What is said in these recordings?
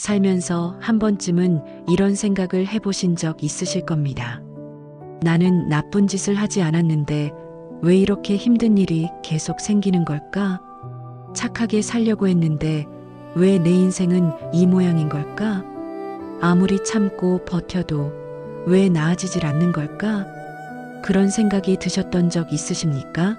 살면서 한 번쯤은 이런 생각을 해보신 적 있으실 겁니다. 나는 나쁜 짓을 하지 않았는데 왜 이렇게 힘든 일이 계속 생기는 걸까? 착하게 살려고 했는데 왜 내 인생은 이 모양인 걸까? 아무리 참고 버텨도 왜 나아지질 않는 걸까? 그런 생각이 드셨던 적 있으십니까?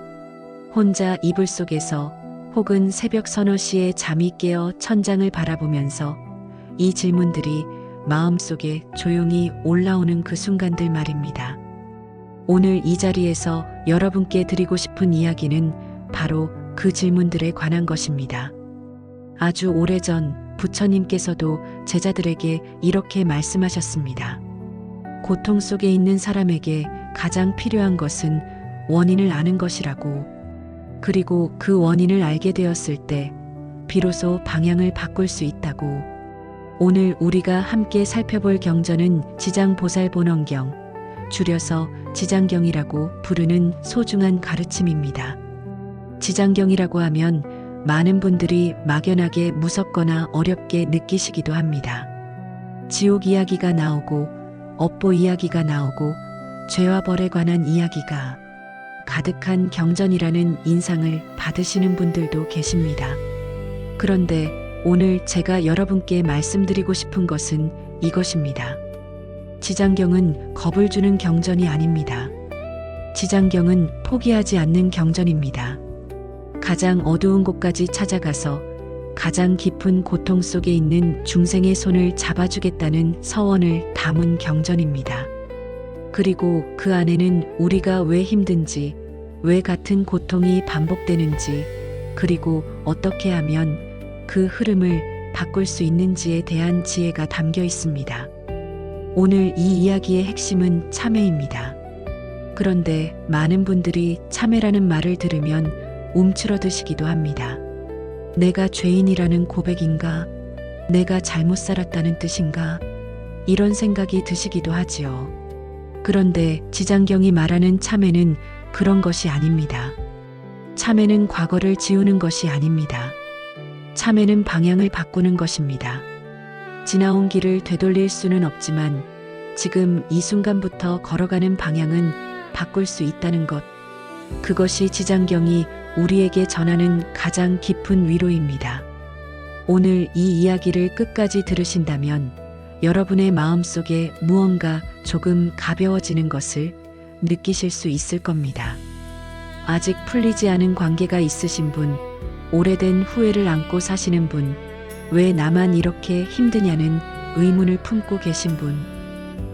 혼자 이불 속에서 혹은 새벽 서너 시에 잠이 깨어 천장을 바라보면서 이 질문들이 마음속에 조용히 올라오는 그 순간들 말입니다. 오늘 이 자리에서 여러분께 드리고 싶은 이야기는 바로 그 질문들에 관한 것입니다. 아주 오래전 부처님께서도 제자들에게 이렇게 말씀하셨습니다. 고통 속에 있는 사람에게 가장 필요한 것은 원인을 아는 것이라고. 그리고 그 원인을 알게 되었을 때 비로소 방향을 바꿀 수 있다고. 오늘 우리가 함께 살펴볼 경전은 지장보살본원경, 줄여서 지장경이라고 부르는 소중한 가르침입니다. 지장경이라고 하면 많은 분들이 막연하게 무섭거나 어렵게 느끼시기도 합니다. 지옥 이야기가 나오고 업보 이야기가 나오고 죄와 벌에 관한 이야기가 가득한 경전이라는 인상을 받으시는 분들도 계십니다. 그런데 오늘 제가 여러분께 말씀드리고 싶은 것은 이것입니다. 지장경은 겁을 주는 경전이 아닙니다. 지장경은 포기하지 않는 경전입니다. 가장 어두운 곳까지 찾아가서 가장 깊은 고통 속에 있는 중생의 손을 잡아주겠다는 서원을 담은 경전입니다. 그리고 그 안에는 우리가 왜 힘든지, 왜 같은 고통이 반복되는지, 그리고 어떻게 하면 그 흐름을 바꿀 수 있는지에 대한 지혜가 담겨 있습니다. 오늘 이 이야기의 핵심은 참회입니다. 그런데 많은 분들이 참회라는 말을 들으면 움츠러드시기도 합니다. 내가 죄인이라는 고백인가? 내가 잘못 살았다는 뜻인가? 이런 생각이 드시기도 하지요. 그런데 지장경이 말하는 참회는 그런 것이 아닙니다. 참회는 과거를 지우는 것이 아닙니다. 참회는 방향을 바꾸는 것입니다. 지나온 길을 되돌릴 수는 없지만 지금 이 순간부터 걸어가는 방향은 바꿀 수 있다는 것. 그것이 지장경이 우리에게 전하는 가장 깊은 위로입니다. 오늘 이 이야기를 끝까지 들으신다면 여러분의 마음속에 무언가 조금 가벼워지는 것을 느끼실 수 있을 겁니다. 아직 풀리지 않은 관계가 있으신 분, 오래된 후회를 안고 사시는 분, 왜 나만 이렇게 힘드냐는 의문을 품고 계신 분,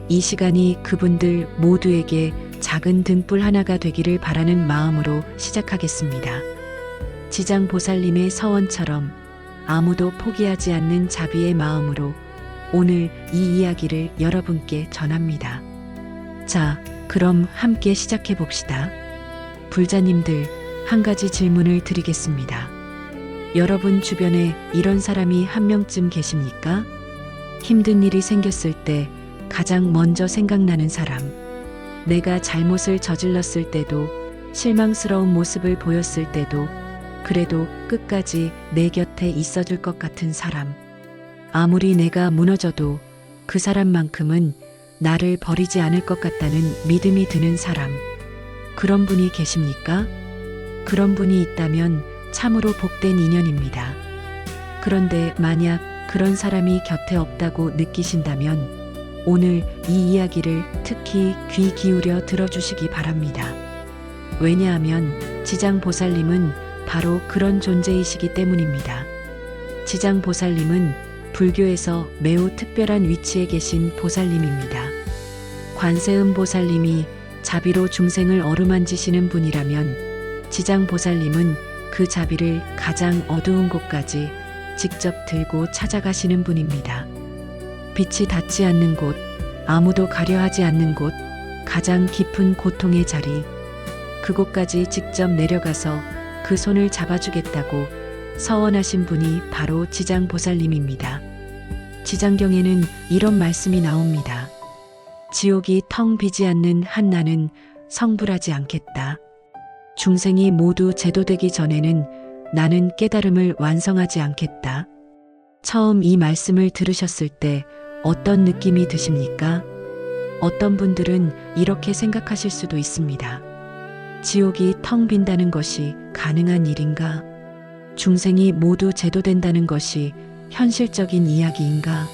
이 시간이 그분들 모두에게 작은 등불 하나가 되기를 바라는 마음으로 시작하겠습니다. 지장보살님의 서원처럼 아무도 포기하지 않는 자비의 마음으로 오늘 이 이야기를 여러분께 전합니다. 자, 그럼 함께 시작해 봅시다. 불자님들, 한 가지 질문을 드리겠습니다. 여러분 주변에 이런 사람이 한 명쯤 계십니까? 힘든 일이 생겼을 때 가장 먼저 생각나는 사람. 내가 잘못을 저질렀을 때도, 실망스러운 모습을 보였을 때도, 그래도 끝까지 내 곁에 있어줄 것 같은 사람. 아무리 내가 무너져도 그 사람만큼은 나를 버리지 않을 것 같다는 믿음이 드는 사람. 그런 분이 계십니까? 그런 분이 있다면 참으로 복된 인연입니다. 그런데 만약 그런 사람이 곁에 없다고 느끼신다면 오늘 이 이야기를 특히 귀 기울여 들어주시기 바랍니다. 왜냐하면 지장보살님은 바로 그런 존재이시기 때문입니다. 지장보살님은 불교에서 매우 특별한 위치에 계신 보살님입니다. 관세음보살님이 자비로 중생을 어루만지시는 분이라면 지장보살님은 그 자비를 가장 어두운 곳까지 직접 들고 찾아가시는 분입니다. 빛이 닿지 않는 곳, 아무도 가려하지 않는 곳, 가장 깊은 고통의 자리, 그곳까지 직접 내려가서 그 손을 잡아주겠다고 서원하신 분이 바로 지장보살님입니다. 지장경에는 이런 말씀이 나옵니다. 지옥이 텅 비지 않는 한나는 성불하지 않겠다. 중생이 모두 제도되기 전에는 나는 깨달음을 완성하지 않겠다. 처음 이 말씀을 들으셨을 때 어떤 느낌이 드십니까? 어떤 분들은 이렇게 생각하실 수도 있습니다. 지옥이 텅 빈다는 것이 가능한 일인가? 중생이 모두 제도된다는 것이 현실적인 이야기인가?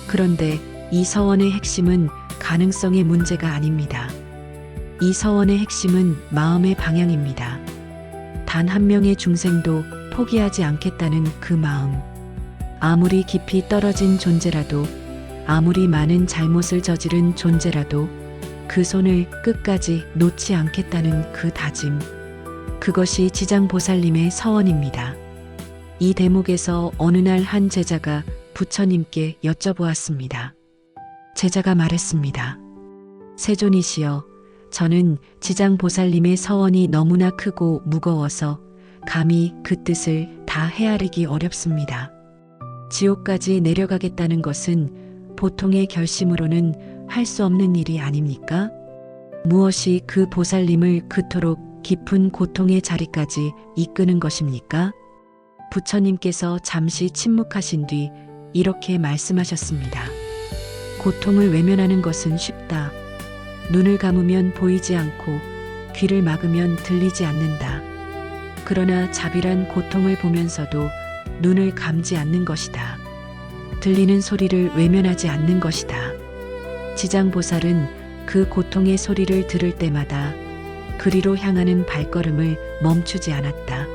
그런데 이 서원의 핵심은 가능성의 문제가 아닙니다. 이 서원의 핵심은 마음의 방향입니다. 단 한 명의 중생도 포기하지 않겠다는 그 마음. 아무리 깊이 떨어진 존재라도, 아무리 많은 잘못을 저지른 존재라도 그 손을 끝까지 놓지 않겠다는 그 다짐. 그것이 지장보살님의 서원입니다. 이 대목에서 어느 날 한 제자가 부처님께 여쭤보았습니다. 제자가 말했습니다. 세존이시여, 저는 지장보살님의 서원이 너무나 크고 무거워서 감히 그 뜻을 다 헤아리기 어렵습니다. 지옥까지 내려가겠다는 것은 보통의 결심으로는 할 수 없는 일이 아닙니까? 무엇이 그 보살님을 그토록 깊은 고통의 자리까지 이끄는 것입니까? 부처님께서 잠시 침묵하신 뒤 이렇게 말씀하셨습니다. 고통을 외면하는 것은 쉽다. 눈을 감으면 보이지 않고 귀를 막으면 들리지 않는다. 그러나 자비란 고통을 보면서도 눈을 감지 않는 것이다. 들리는 소리를 외면하지 않는 것이다. 지장보살은 그 고통의 소리를 들을 때마다 그리로 향하는 발걸음을 멈추지 않았다.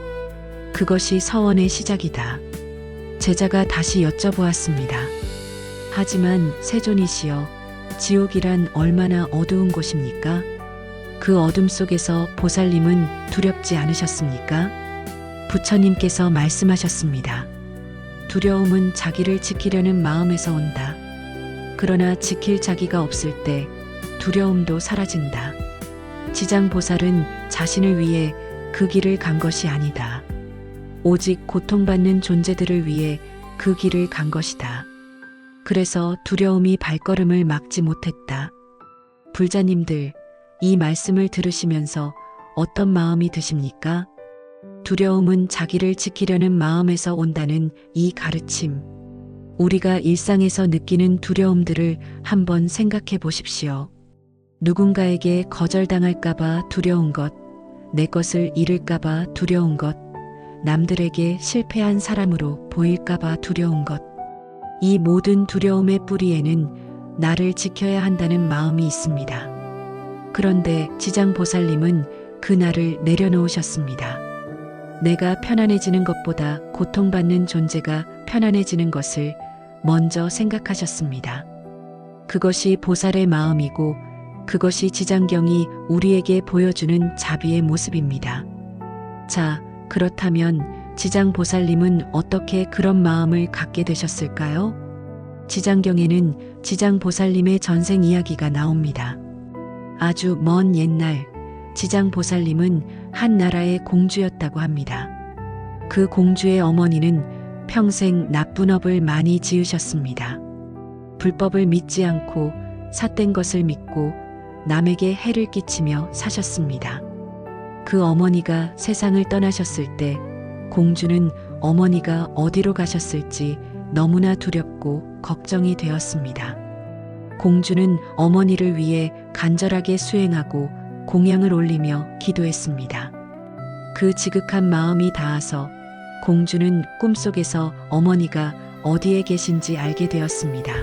그것이 서원의 시작이다. 제자가 다시 여쭤보았습니다. 하지만 세존이시여, 지옥이란 얼마나 어두운 곳입니까? 그 어둠 속에서 보살님은 두렵지 않으셨습니까? 부처님께서 말씀하셨습니다. 두려움은 자기를 지키려는 마음에서 온다. 그러나 지킬 자기가 없을 때 두려움도 사라진다. 지장보살은 자신을 위해 그 길을 간 것이 아니다. 오직 고통받는 존재들을 위해 그 길을 간 것이다. 그래서 두려움이 발걸음을 막지 못했다. 불자님들, 이 말씀을 들으시면서 어떤 마음이 드십니까? 두려움은 자기를 지키려는 마음에서 온다는 이 가르침. 우리가 일상에서 느끼는 두려움들을 한번 생각해 보십시오. 누군가에게 거절당할까봐 두려운 것, 내 것을 잃을까봐 두려운 것, 남들에게 실패한 사람으로 보일까봐 두려운 것. 이 모든 두려움의 뿌리에는 나를 지켜야 한다는 마음이 있습니다. 그런데 지장보살님은 그 나를 내려놓으셨습니다. 내가 편안해지는 것보다 고통받는 존재가 편안해지는 것을 먼저 생각하셨습니다. 그것이 보살의 마음이고 그것이 지장경이 우리에게 보여주는 자비의 모습입니다. 자, 그렇다면 지장보살님은 어떻게 그런 마음을 갖게 되셨을까요? 지장경에는 지장보살님의 전생 이야기가 나옵니다. 아주 먼 옛날 지장보살님은 한 나라의 공주였다고 합니다. 그 공주의 어머니는 평생 나쁜 업을 많이 지으셨습니다. 불법을 믿지 않고 삿된 것을 믿고 남에게 해를 끼치며 사셨습니다. 그 어머니가 세상을 떠나셨을 때 공주는 어머니가 어디로 가셨을지 너무나 두렵고 걱정이 되었습니다. 공주는 어머니를 위해 간절하게 수행하고 공양을 올리며 기도했습니다. 그 지극한 마음이 닿아서 공주는 꿈속에서 어머니가 어디에 계신지 알게 되었습니다.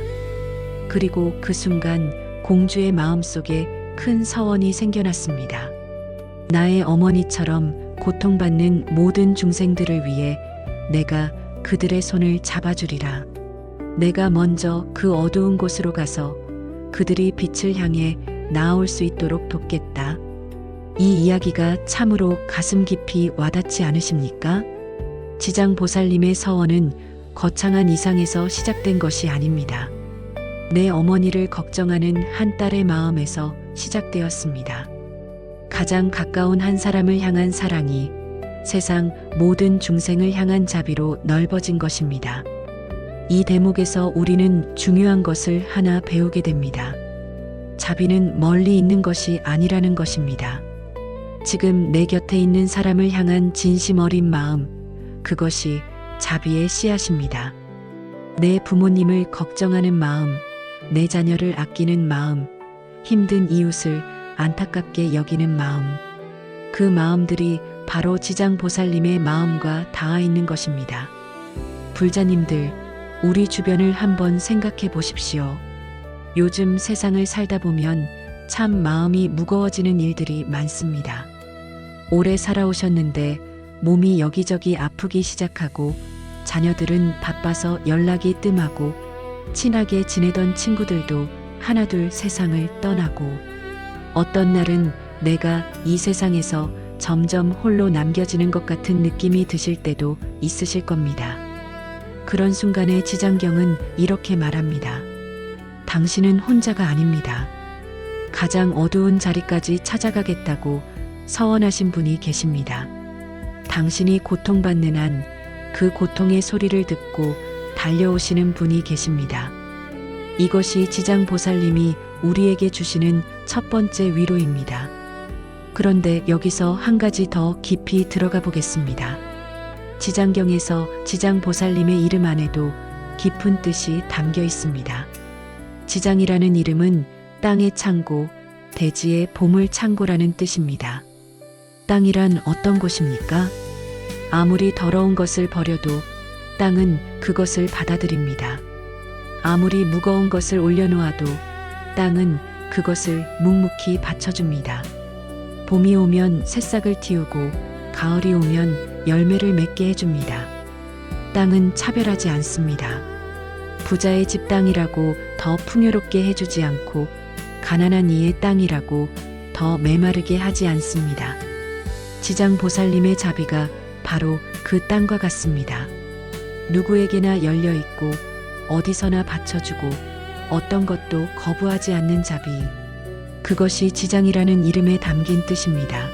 그리고 그 순간 공주의 마음속에 큰 서원이 생겨났습니다. 나의 어머니처럼 고통받는 모든 중생들을 위해 내가 그들의 손을 잡아주리라. 내가 먼저 그 어두운 곳으로 가서 그들이 빛을 향해 나아올 수 있도록 돕겠다. 이 이야기가 참으로 가슴 깊이 와닿지 않으십니까? 지장보살님의 서원은 거창한 이상에서 시작된 것이 아닙니다. 내 어머니를 걱정하는 한 딸의 마음에서 시작되었습니다. 가장 가까운 한 사람을 향한 사랑이 세상 모든 중생을 향한 자비로 넓어진 것입니다. 이 대목에서 우리는 중요한 것을 하나 배우게 됩니다. 자비는 멀리 있는 것이 아니라는 것입니다. 지금 내 곁에 있는 사람을 향한 진심 어린 마음, 그것이 자비의 씨앗입니다. 내 부모님을 걱정하는 마음, 내 자녀를 아끼는 마음, 힘든 이웃을 안타깝게 여기는 마음. 그 마음들이 바로 지장보살님의 마음과 닿아 있는 것입니다. 불자님들, 우리 주변을 한번 생각해 보십시오. 요즘 세상을 살다 보면 참 마음이 무거워지는 일들이 많습니다. 오래 살아오셨는데 몸이 여기저기 아프기 시작하고 자녀들은 바빠서 연락이 뜸하고 친하게 지내던 친구들도 하나둘 세상을 떠나고 어떤 날은 내가 이 세상에서 점점 홀로 남겨지는 것 같은 느낌이 드실 때도 있으실 겁니다. 그런 순간에 지장경은 이렇게 말합니다. 당신은 혼자가 아닙니다. 가장 어두운 자리까지 찾아가겠다고 서원하신 분이 계십니다. 당신이 고통받는 한 그 고통의 소리를 듣고 달려오시는 분이 계십니다. 이것이 지장보살님이 우리에게 주시는 첫 번째 위로입니다. 그런데 여기서 한 가지 더 깊이 들어가 보겠습니다. 지장경에서 지장보살님의 이름 안에도 깊은 뜻이 담겨 있습니다. 지장이라는 이름은 땅의 창고, 대지의 보물 창고라는 뜻입니다. 땅이란 어떤 곳입니까? 아무리 더러운 것을 버려도 땅은 그것을 받아들입니다. 아무리 무거운 것을 올려놓아도 땅은 그것을 묵묵히 받쳐줍니다. 봄이 오면 새싹을 틔우고 가을이 오면 열매를 맺게 해줍니다. 땅은 차별하지 않습니다. 부자의 집 땅이라고 더 풍요롭게 해주지 않고 가난한 이의 땅이라고 더 메마르게 하지 않습니다. 지장보살님의 자비가 바로 그 땅과 같습니다. 누구에게나 열려있고 어디서나 받쳐주고 어떤 것도 거부하지 않는 자비. 그것이 지장이라는 이름에 담긴 뜻입니다.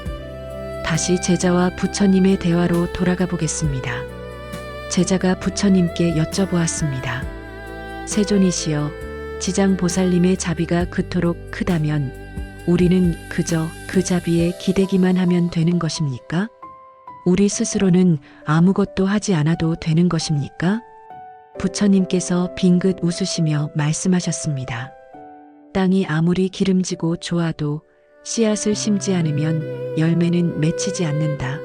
다시 제자와 부처님의 대화로 돌아가 보겠습니다. 제자가 부처님께 여쭤보았습니다. 세존이시여, 지장보살님의 자비가 그토록 크다면 우리는 그저 그 자비에 기대기만 하면 되는 것입니까? 우리 스스로는 아무것도 하지 않아도 되는 것입니까? 부처님께서 빙긋 웃으시며 말씀하셨습니다. 땅이 아무리 기름지고 좋아도 씨앗을 심지 않으면 열매는 맺히지 않는다.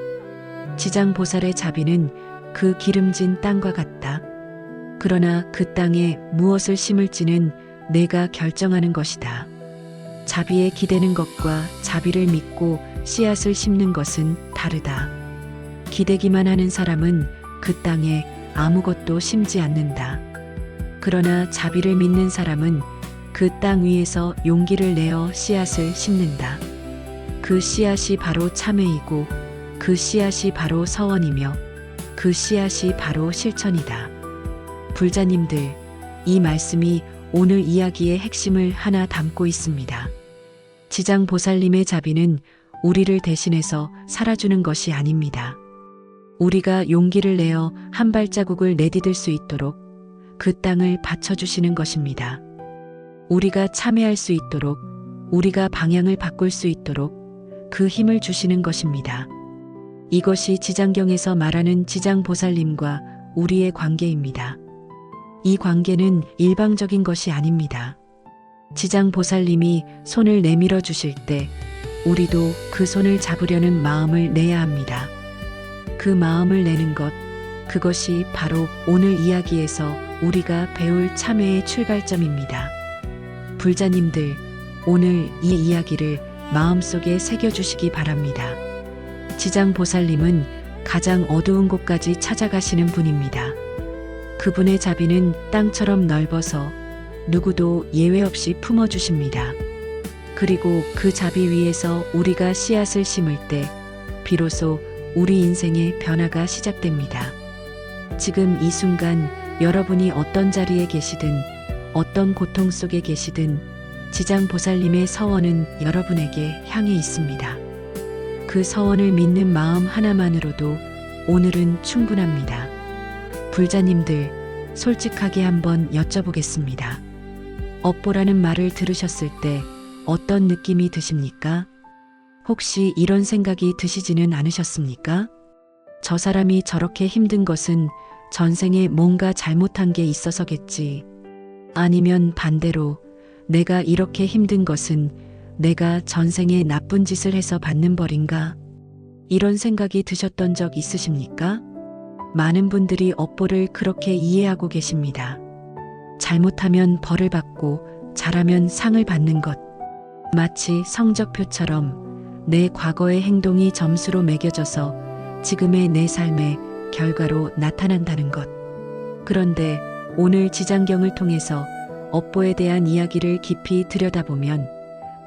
지장보살의 자비는 그 기름진 땅과 같다. 그러나 그 땅에 무엇을 심을지는 내가 결정하는 것이다. 자비에 기대는 것과 자비를 믿고 씨앗을 심는 것은 다르다. 기대기만 하는 사람은 그 땅에 아무것도 심지 않는다. 그러나 자비를 믿는 사람은 그 땅 위에서 용기를 내어 씨앗을 심는다. 그 씨앗이 바로 참회이고 그 씨앗이 바로 서원이며 그 씨앗이 바로 실천이다. 불자님들, 이 말씀이 오늘 이야기의 핵심을 하나 담고 있습니다. 지장보살님의 자비는 우리를 대신해서 살아주는 것이 아닙니다. 우리가 용기를 내어 한 발자국을 내디딜 수 있도록 그 땅을 받쳐주시는 것입니다. 우리가 참회할 수 있도록, 우리가 방향을 바꿀 수 있도록 그 힘을 주시는 것입니다. 이것이 지장경에서 말하는 지장보살님과 우리의 관계입니다. 이 관계는 일방적인 것이 아닙니다. 지장보살님이 손을 내밀어 주실 때 우리도 그 손을 잡으려는 마음을 내야 합니다. 그 마음을 내는 것, 그것이 바로 오늘 이야기에서 우리가 배울 참회의 출발점입니다. 불자님들, 오늘 이 이야기를 마음속에 새겨주시기 바랍니다. 지장보살님은 가장 어두운 곳까지 찾아가시는 분입니다. 그분의 자비는 땅처럼 넓어서 누구도 예외 없이 품어주십니다. 그리고 그 자비 위에서 우리가 씨앗을 심을 때 비로소 우리 인생의 변화가 시작됩니다. 지금 이 순간 여러분이 어떤 자리에 계시든 어떤 고통 속에 계시든 지장보살님의 서원은 여러분에게 향해 있습니다. 그 서원을 믿는 마음 하나만으로도 오늘은 충분합니다. 불자님들, 솔직하게 한번 여쭤보겠습니다. 업보라는 말을 들으셨을 때 어떤 느낌이 드십니까? 혹시 이런 생각이 드시지는 않으셨습니까? 저 사람이 저렇게 힘든 것은 전생에 뭔가 잘못한 게 있어서겠지. 아니면 반대로 내가 이렇게 힘든 것은 내가 전생에 나쁜 짓을 해서 받는 벌인가? 이런 생각이 드셨던 적 있으십니까? 많은 분들이 업보를 그렇게 이해하고 계십니다. 잘못하면 벌을 받고 잘하면 상을 받는 것. 마치 성적표처럼 내 과거의 행동이 점수로 매겨져서 지금의 내 삶의 결과로 나타난다는 것. 그런데 오늘 지장경을 통해서 업보에 대한 이야기를 깊이 들여다보면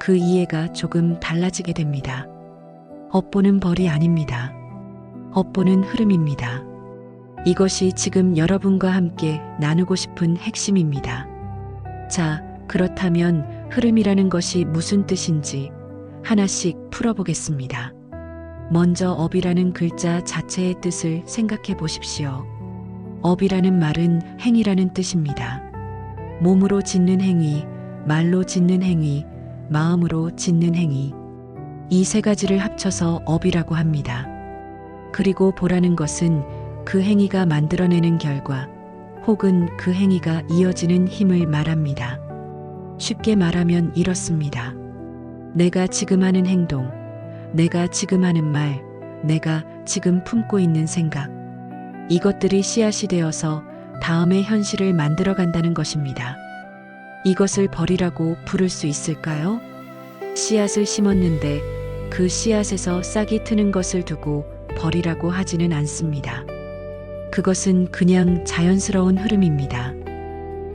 그 이해가 조금 달라지게 됩니다. 업보는 벌이 아닙니다. 업보는 흐름입니다. 이것이 지금 여러분과 함께 나누고 싶은 핵심입니다. 자, 그렇다면 흐름이라는 것이 무슨 뜻인지 하나씩 풀어보겠습니다. 먼저 업이라는 글자 자체의 뜻을 생각해 보십시오. 업이라는 말은 행위라는 뜻입니다. 몸으로 짓는 행위, 말로 짓는 행위, 마음으로 짓는 행위. 이 세 가지를 합쳐서 업이라고 합니다. 그리고 보라는 것은 그 행위가 만들어내는 결과 혹은 그 행위가 이어지는 힘을 말합니다. 쉽게 말하면 이렇습니다. 내가 지금 하는 행동, 내가 지금 하는 말, 내가 지금 품고 있는 생각. 이것들이 씨앗이 되어서 다음의 현실을 만들어간다는 것입니다. 이것을 벌이라고 부를 수 있을까요? 씨앗을 심었는데 그 씨앗에서 싹이 트는 것을 두고 벌이라고 하지는 않습니다. 그것은 그냥 자연스러운 흐름입니다.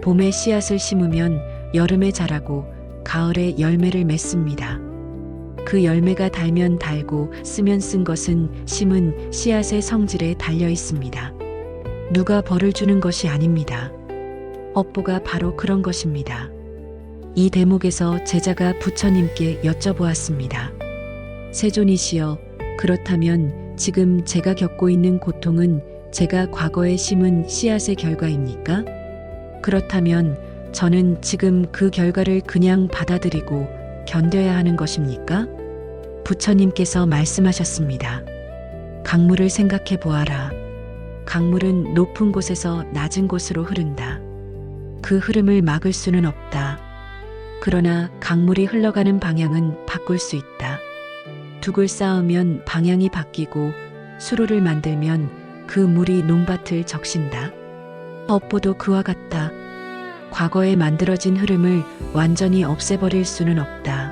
봄에 씨앗을 심으면 여름에 자라고 가을에 열매를 맺습니다. 그 열매가 달면 달고 쓰면 쓴 것은 심은 씨앗의 성질에 달려 있습니다. 누가 벌을 주는 것이 아닙니다. 업보가 바로 그런 것입니다. 이 대목에서 제자가 부처님께 여쭤보았습니다. 세존이시여, 그렇다면 지금 제가 겪고 있는 고통은 제가 과거에 심은 씨앗의 결과입니까? 그렇다면 저는 지금 그 결과를 그냥 받아들이고 견뎌야 하는 것입니까? 부처님께서 말씀하셨습니다. 강물을 생각해 보아라. 강물은 높은 곳에서 낮은 곳으로 흐른다. 그 흐름을 막을 수는 없다. 그러나 강물이 흘러가는 방향은 바꿀 수 있다. 둑을 쌓으면 방향이 바뀌고 수로를 만들면 그 물이 논밭을 적신다. 업보도 그와 같다. 과거에 만들어진 흐름을 완전히 없애버릴 수는 없다.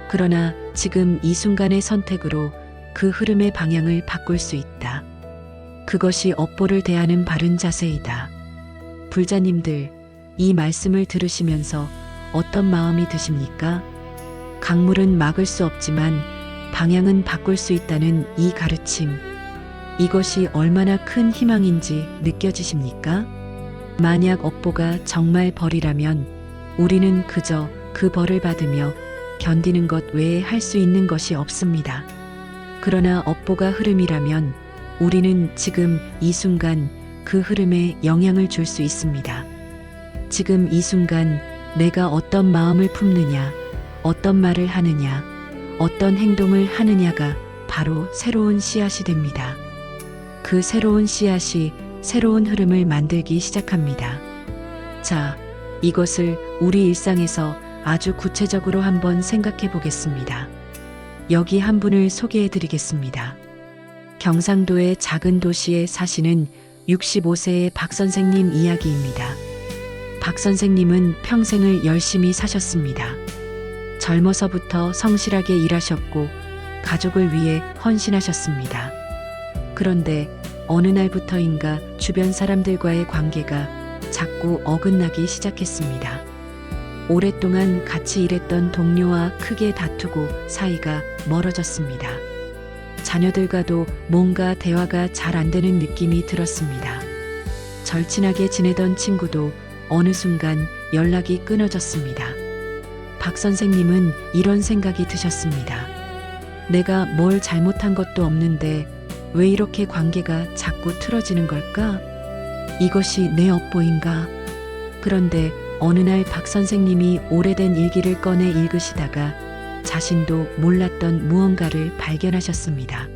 그러나 지금 이 순간의 선택으로 그 흐름의 방향을 바꿀 수 있다. 그것이 업보를 대하는 바른 자세이다. 불자님들, 이 말씀을 들으시면서 어떤 마음이 드십니까? 강물은 막을 수 없지만 방향은 바꿀 수 있다는 이 가르침. 이것이 얼마나 큰 희망인지 느껴지십니까? 만약 업보가 정말 벌이라면 우리는 그저 그 벌을 받으며 견디는 것 외에 할 수 있는 것이 없습니다. 그러나 업보가 흐름이라면 우리는 지금 이 순간 그 흐름에 영향을 줄 수 있습니다. 지금 이 순간 내가 어떤 마음을 품느냐, 어떤 말을 하느냐, 어떤 행동을 하느냐가 바로 새로운 씨앗이 됩니다. 그 새로운 씨앗이 새로운 흐름을 만들기 시작합니다. 자, 이것을 우리 일상에서 아주 구체적으로 한번 생각해 보겠습니다. 여기 한 분을 소개해 드리겠습니다. 경상도의 작은 도시에 사시는 65세의 박 선생님 이야기입니다. 박 선생님은 평생을 열심히 사셨습니다. 젊어서부터 성실하게 일하셨고 가족을 위해 헌신하셨습니다. 그런데 어느 날부터인가 주변 사람들과의 관계가 자꾸 어긋나기 시작했습니다. 오랫동안 같이 일했던 동료와 크게 다투고 사이가 멀어졌습니다. 자녀들과도 뭔가 대화가 잘 안 되는 느낌이 들었습니다. 절친하게 지내던 친구도 어느 순간 연락이 끊어졌습니다. 박 선생님은 이런 생각이 드셨습니다. 내가 뭘 잘못한 것도 없는데 왜 이렇게 관계가 자꾸 틀어지는 걸까? 이것이 내 업보인가? 그런데 어느 날 박 선생님이 오래된 일기를 꺼내 읽으시다가 자신도 몰랐던 무언가를 발견하셨습니다.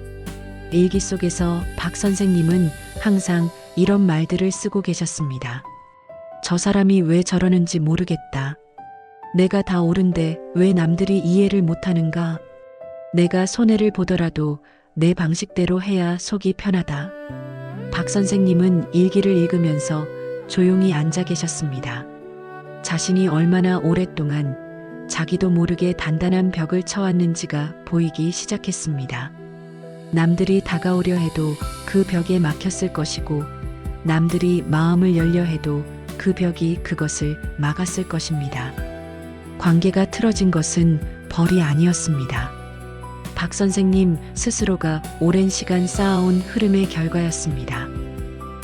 일기 속에서 박 선생님은 항상 이런 말들을 쓰고 계셨습니다. 저 사람이 왜 저러는지 모르겠다. 내가 다 옳은데 왜 남들이 이해를 못하는가? 내가 손해를 보더라도 내 방식대로 해야 속이 편하다. 박 선생님은 일기를 읽으면서 조용히 앉아 계셨습니다. 자신이 얼마나 오랫동안 자기도 모르게 단단한 벽을 쳐왔는지가 보이기 시작했습니다. 남들이 다가오려 해도 그 벽에 막혔을 것이고, 남들이 마음을 열려 해도 그 벽이 그것을 막았을 것입니다. 관계가 틀어진 것은 벌이 아니었습니다. 박 선생님 스스로가 오랜 시간 쌓아온 흐름의 결과였습니다.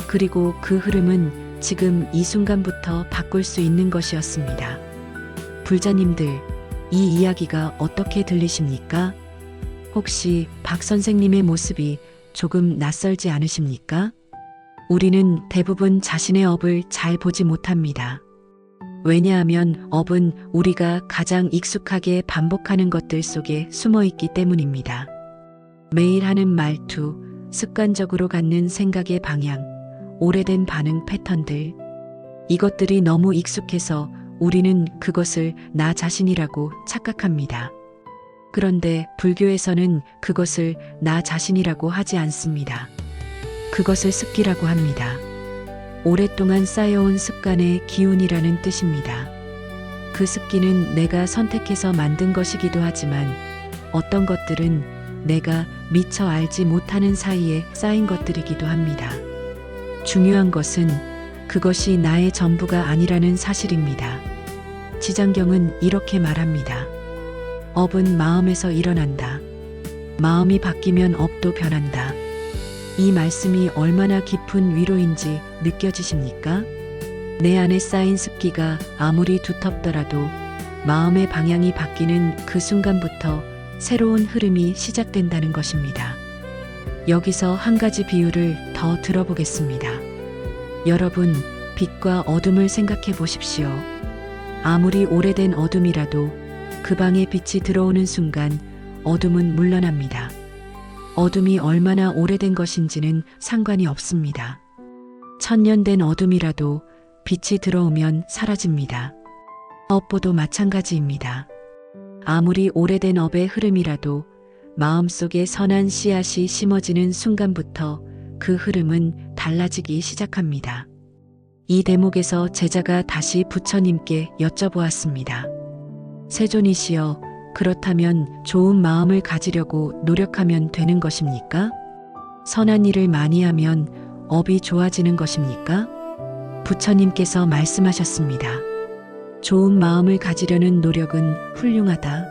그리고 그 흐름은 지금 이 순간부터 바꿀 수 있는 것이었습니다. 불자님들, 이 이야기가 어떻게 들리십니까? 혹시 박 선생님의 모습이 조금 낯설지 않으십니까? 우리는 대부분 자신의 업을 잘 보지 못합니다. 왜냐하면 업은 우리가 가장 익숙하게 반복하는 것들 속에 숨어 있기 때문입니다. 매일 하는 말투, 습관적으로 갖는 생각의 방향, 오래된 반응 패턴들. 이것들이 너무 익숙해서 우리는 그것을 나 자신이라고 착각합니다. 그런데 불교에서는 그것을 나 자신이라고 하지 않습니다. 그것을 습기라고 합니다. 오랫동안 쌓여온 습관의 기운이라는 뜻입니다. 그 습기는 내가 선택해서 만든 것이기도 하지만 어떤 것들은 내가 미처 알지 못하는 사이에 쌓인 것들이기도 합니다. 중요한 것은 그것이 나의 전부가 아니라는 사실입니다. 지장경은 이렇게 말합니다. 업은 마음에서 일어난다. 마음이 바뀌면 업도 변한다. 이 말씀이 얼마나 깊은 위로인지 느껴지십니까? 내 안에 쌓인 습기가 아무리 두텁더라도 마음의 방향이 바뀌는 그 순간부터 새로운 흐름이 시작된다는 것입니다. 여기서 한 가지 비유를 더 들어보겠습니다. 여러분, 빛과 어둠을 생각해 보십시오. 아무리 오래된 어둠이라도 그 방에 빛이 들어오는 순간 어둠은 물러납니다. 어둠이 얼마나 오래된 것인지는 상관이 없습니다. 1000년 된 어둠이라도 빛이 들어오면 사라집니다. 업보도 마찬가지입니다. 아무리 오래된 업의 흐름이라도 마음속에 선한 씨앗이 심어지는 순간부터 그 흐름은 달라지기 시작합니다. 이 대목에서 제자가 다시 부처님께 여쭤보았습니다. 세존이시여, 그렇다면 좋은 마음을 가지려고 노력하면 되는 것입니까? 선한 일을 많이 하면 업이 좋아지는 것입니까? 부처님께서 말씀하셨습니다. 좋은 마음을 가지려는 노력은 훌륭하다.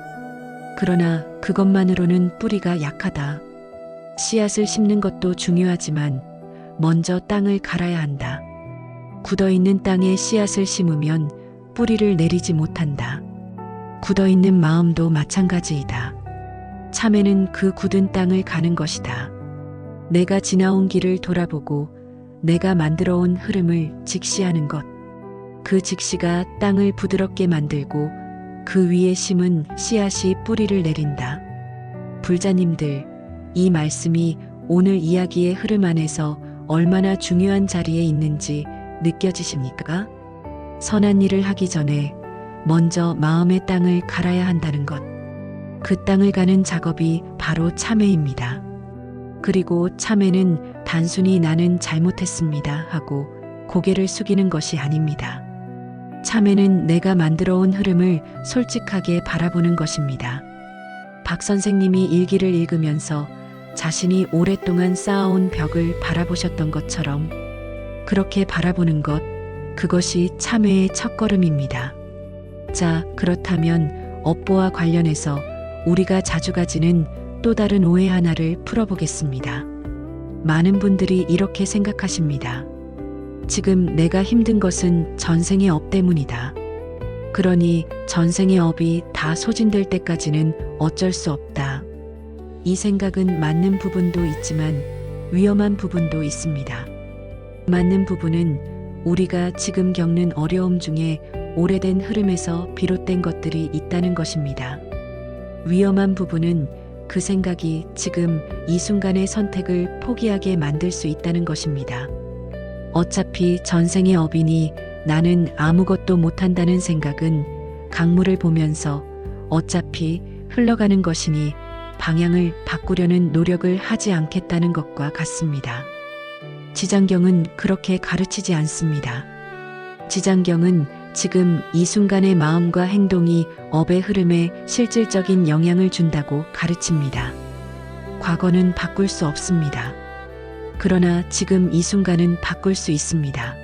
그러나 그것만으로는 뿌리가 약하다. 씨앗을 심는 것도 중요하지만 먼저 땅을 갈아야 한다. 굳어있는 땅에 씨앗을 심으면 뿌리를 내리지 못한다. 굳어있는 마음도 마찬가지이다. 참회는 그 굳은 땅을 가는 것이다. 내가 지나온 길을 돌아보고 내가 만들어온 흐름을 직시하는 것. 그 직시가 땅을 부드럽게 만들고 그 위에 심은 씨앗이 뿌리를 내린다. 불자님들, 이 말씀이 오늘 이야기의 흐름 안에서 얼마나 중요한 자리에 있는지 느껴지십니까? 선한 일을 하기 전에 먼저 마음의 땅을 갈아야 한다는 것. 그 땅을 가는 작업이 바로 참회입니다. 그리고 참회는 단순히 나는 잘못했습니다 하고 고개를 숙이는 것이 아닙니다. 참회는 내가 만들어 온 흐름을 솔직하게 바라보는 것입니다. 박 선생님이 일기를 읽으면서 자신이 오랫동안 쌓아온 벽을 바라보셨던 것처럼 그렇게 바라보는 것, 그것이 참회의 첫걸음입니다. 자, 그렇다면 업보와 관련해서 우리가 자주 가지는 또 다른 오해 하나를 풀어보겠습니다. 많은 분들이 이렇게 생각하십니다. 지금 내가 힘든 것은 전생의 업 때문이다. 그러니 전생의 업이 다 소진될 때까지는 어쩔 수 없다. 이 생각은 맞는 부분도 있지만 위험한 부분도 있습니다. 맞는 부분은 우리가 지금 겪는 어려움 중에 오래된 흐름에서 비롯된 것들이 있다는 것입니다. 위험한 부분은 그 생각이 지금 이 순간의 선택을 포기하게 만들 수 있다는 것입니다. 어차피 전생의 업이니 나는 아무것도 못한다는 생각은 강물을 보면서 어차피 흘러가는 것이니 방향을 바꾸려는 노력을 하지 않겠다는 것과 같습니다. 지장경은 그렇게 가르치지 않습니다. 지장경은 지금 이 순간의 마음과 행동이 업의 흐름에 실질적인 영향을 준다고 가르칩니다. 과거는 바꿀 수 없습니다. 그러나 지금 이 순간은 바꿀 수 있습니다.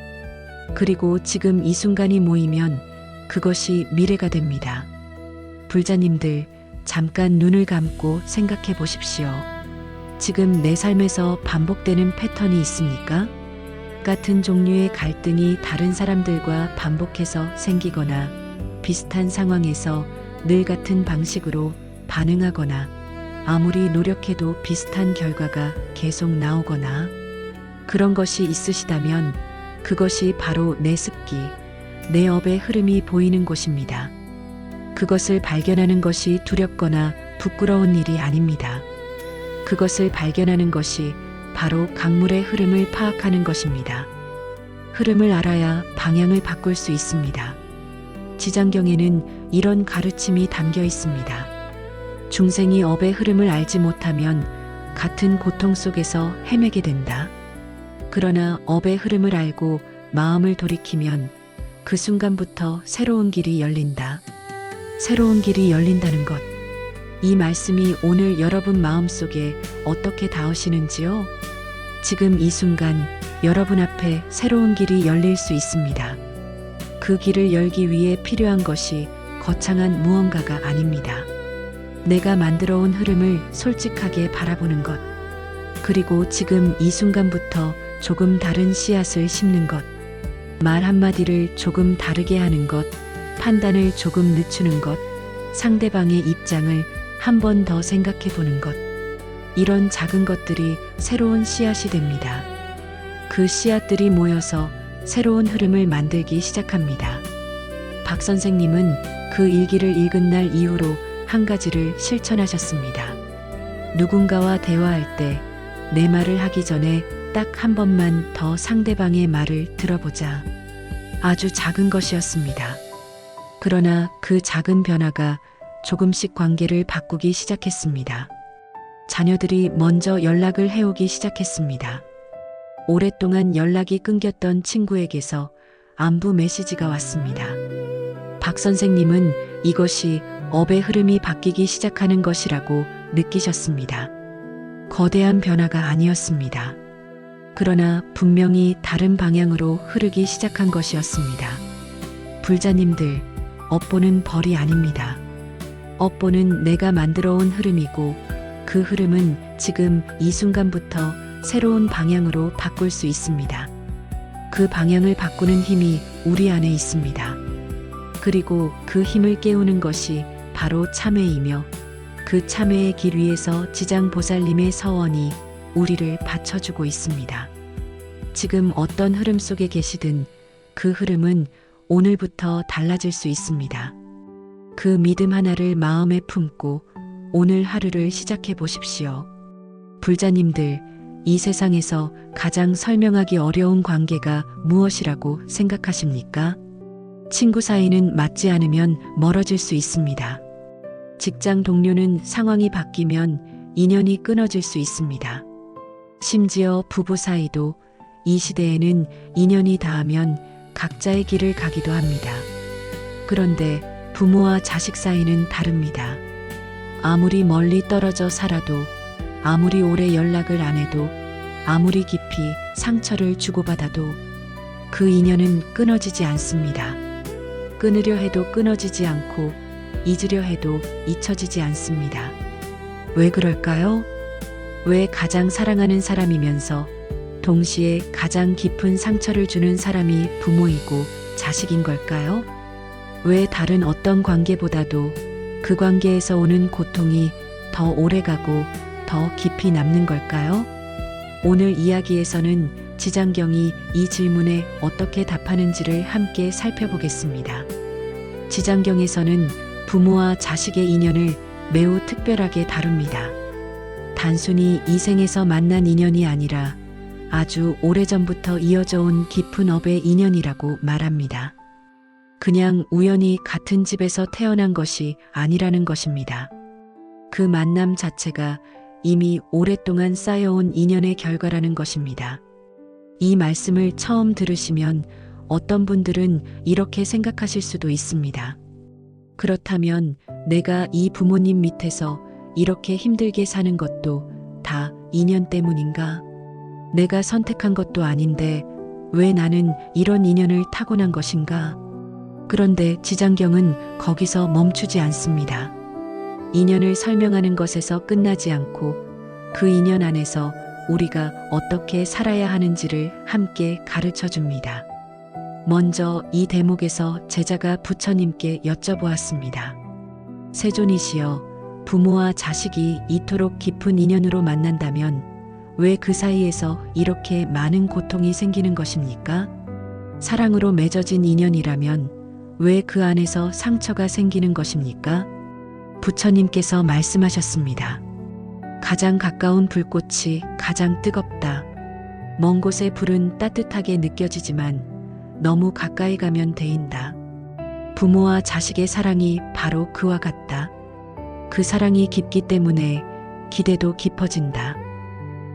그리고 지금 이 순간이 모이면 그것이 미래가 됩니다. 불자님들, 잠깐 눈을 감고 생각해 보십시오. 지금 내 삶에서 반복되는 패턴이 있습니까? 같은 종류의 갈등이 다른 사람들과 반복해서 생기거나 비슷한 상황에서 늘 같은 방식으로 반응하거나 아무리 노력해도 비슷한 결과가 계속 나오거나 그런 것이 있으시다면 그것이 바로 내 습기, 내 업의 흐름이 보이는 곳입니다. 그것을 발견하는 것이 두렵거나 부끄러운 일이 아닙니다. 그것을 발견하는 것이 바로 강물의 흐름을 파악하는 것입니다. 흐름을 알아야 방향을 바꿀 수 있습니다. 지장경에는 이런 가르침이 담겨 있습니다. 중생이 업의 흐름을 알지 못하면 같은 고통 속에서 헤매게 된다. 그러나 업의 흐름을 알고 마음을 돌이키면 그 순간부터 새로운 길이 열린다. 새로운 길이 열린다는 것. 이 말씀이 오늘 여러분 마음속에 어떻게 닿으시는지요? 지금 이 순간 여러분 앞에 새로운 길이 열릴 수 있습니다. 그 길을 열기 위해 필요한 것이 거창한 무언가가 아닙니다. 내가 만들어 온 흐름을 솔직하게 바라보는 것. 그리고 지금 이 순간부터 조금 다른 씨앗을 심는 것. 말 한마디를 조금 다르게 하는 것. 판단을 조금 늦추는 것. 상대방의 입장을 한 번 더 생각해 보는 것. 이런 작은 것들이 새로운 씨앗이 됩니다. 그 씨앗들이 모여서 새로운 흐름을 만들기 시작합니다. 박 선생님은 그 일기를 읽은 날 이후로 한 가지를 실천하셨습니다. 누군가와 대화할 때 내 말을 하기 전에 딱 한 번만 더 상대방의 말을 들어보자. 아주 작은 것이었습니다. 그러나 그 작은 변화가 조금씩 관계를 바꾸기 시작했습니다. 자녀들이 먼저 연락을 해오기 시작했습니다. 오랫동안 연락이 끊겼던 친구에게서 안부 메시지가 왔습니다. 박 선생님은 이것이 업의 흐름이 바뀌기 시작하는 것이라고 느끼셨습니다. 거대한 변화가 아니었습니다. 그러나 분명히 다른 방향으로 흐르기 시작한 것이었습니다. 불자님들, 업보는 벌이 아닙니다. 업보는 내가 만들어 온 흐름이고 그 흐름은 지금 이 순간부터 새로운 방향으로 바꿀 수 있습니다. 그 방향을 바꾸는 힘이 우리 안에 있습니다. 그리고 그 힘을 깨우는 것이 바로 참회이며 그 참회의 길 위에서 지장보살님의 서원이 우리를 받쳐주고 있습니다. 지금 어떤 흐름 속에 계시든 그 흐름은 오늘부터 달라질 수 있습니다. 그 믿음 하나를 마음에 품고 오늘 하루를 시작해 보십시오. 불자님들, 이 세상에서 가장 설명하기 어려운 관계가 무엇이라고 생각하십니까? 친구 사이는 맞지 않으면 멀어질 수 있습니다. 직장 동료는 상황이 바뀌면 인연이 끊어질 수 있습니다. 심지어 부부 사이도 이 시대에는 인연이 닿으면 각자의 길을 가기도 합니다. 그런데 부모와 자식 사이는 다릅니다. 아무리 멀리 떨어져 살아도, 아무리 오래 연락을 안 해도, 아무리 깊이 상처를 주고받아도 그 인연은 끊어지지 않습니다. 끊으려 해도 끊어지지 않고 잊으려 해도 잊혀지지 않습니다. 왜 그럴까요? 왜 가장 사랑하는 사람이면서 동시에 가장 깊은 상처를 주는 사람이 부모이고 자식인 걸까요? 왜 다른 어떤 관계보다도 그 관계에서 오는 고통이 더 오래가고 더 깊이 남는 걸까요? 오늘 이야기에서는 지장경이 이 질문에 어떻게 답하는지를 함께 살펴보겠습니다. 지장경에서는 부모와 자식의 인연을 매우 특별하게 다룹니다. 단순히 이 생에서 만난 인연이 아니라 아주 오래전부터 이어져 온 깊은 업의 인연이라고 말합니다. 그냥 우연히 같은 집에서 태어난 것이 아니라는 것입니다. 그 만남 자체가 이미 오랫동안 쌓여온 인연의 결과라는 것입니다. 이 말씀을 처음 들으시면 어떤 분들은 이렇게 생각하실 수도 있습니다. 그렇다면 내가 이 부모님 밑에서 이렇게 힘들게 사는 것도 다 인연 때문인가? 내가 선택한 것도 아닌데 왜 나는 이런 인연을 타고난 것인가? 그런데 지장경은 거기서 멈추지 않습니다. 인연을 설명하는 것에서 끝나지 않고 그 인연 안에서 우리가 어떻게 살아야 하는지를 함께 가르쳐 줍니다. 먼저 이 대목에서 제자가 부처님께 여쭤보았습니다. 세존이시여, 부모와 자식이 이토록 깊은 인연으로 만난다면 왜 그 사이에서 이렇게 많은 고통이 생기는 것입니까? 사랑으로 맺어진 인연이라면 왜 그 안에서 상처가 생기는 것입니까? 부처님께서 말씀하셨습니다. 가장 가까운 불꽃이 가장 뜨겁다. 먼 곳의 불은 따뜻하게 느껴지지만 너무 가까이 가면 데인다. 부모와 자식의 사랑이 바로 그와 같다. 그 사랑이 깊기 때문에 기대도 깊어진다.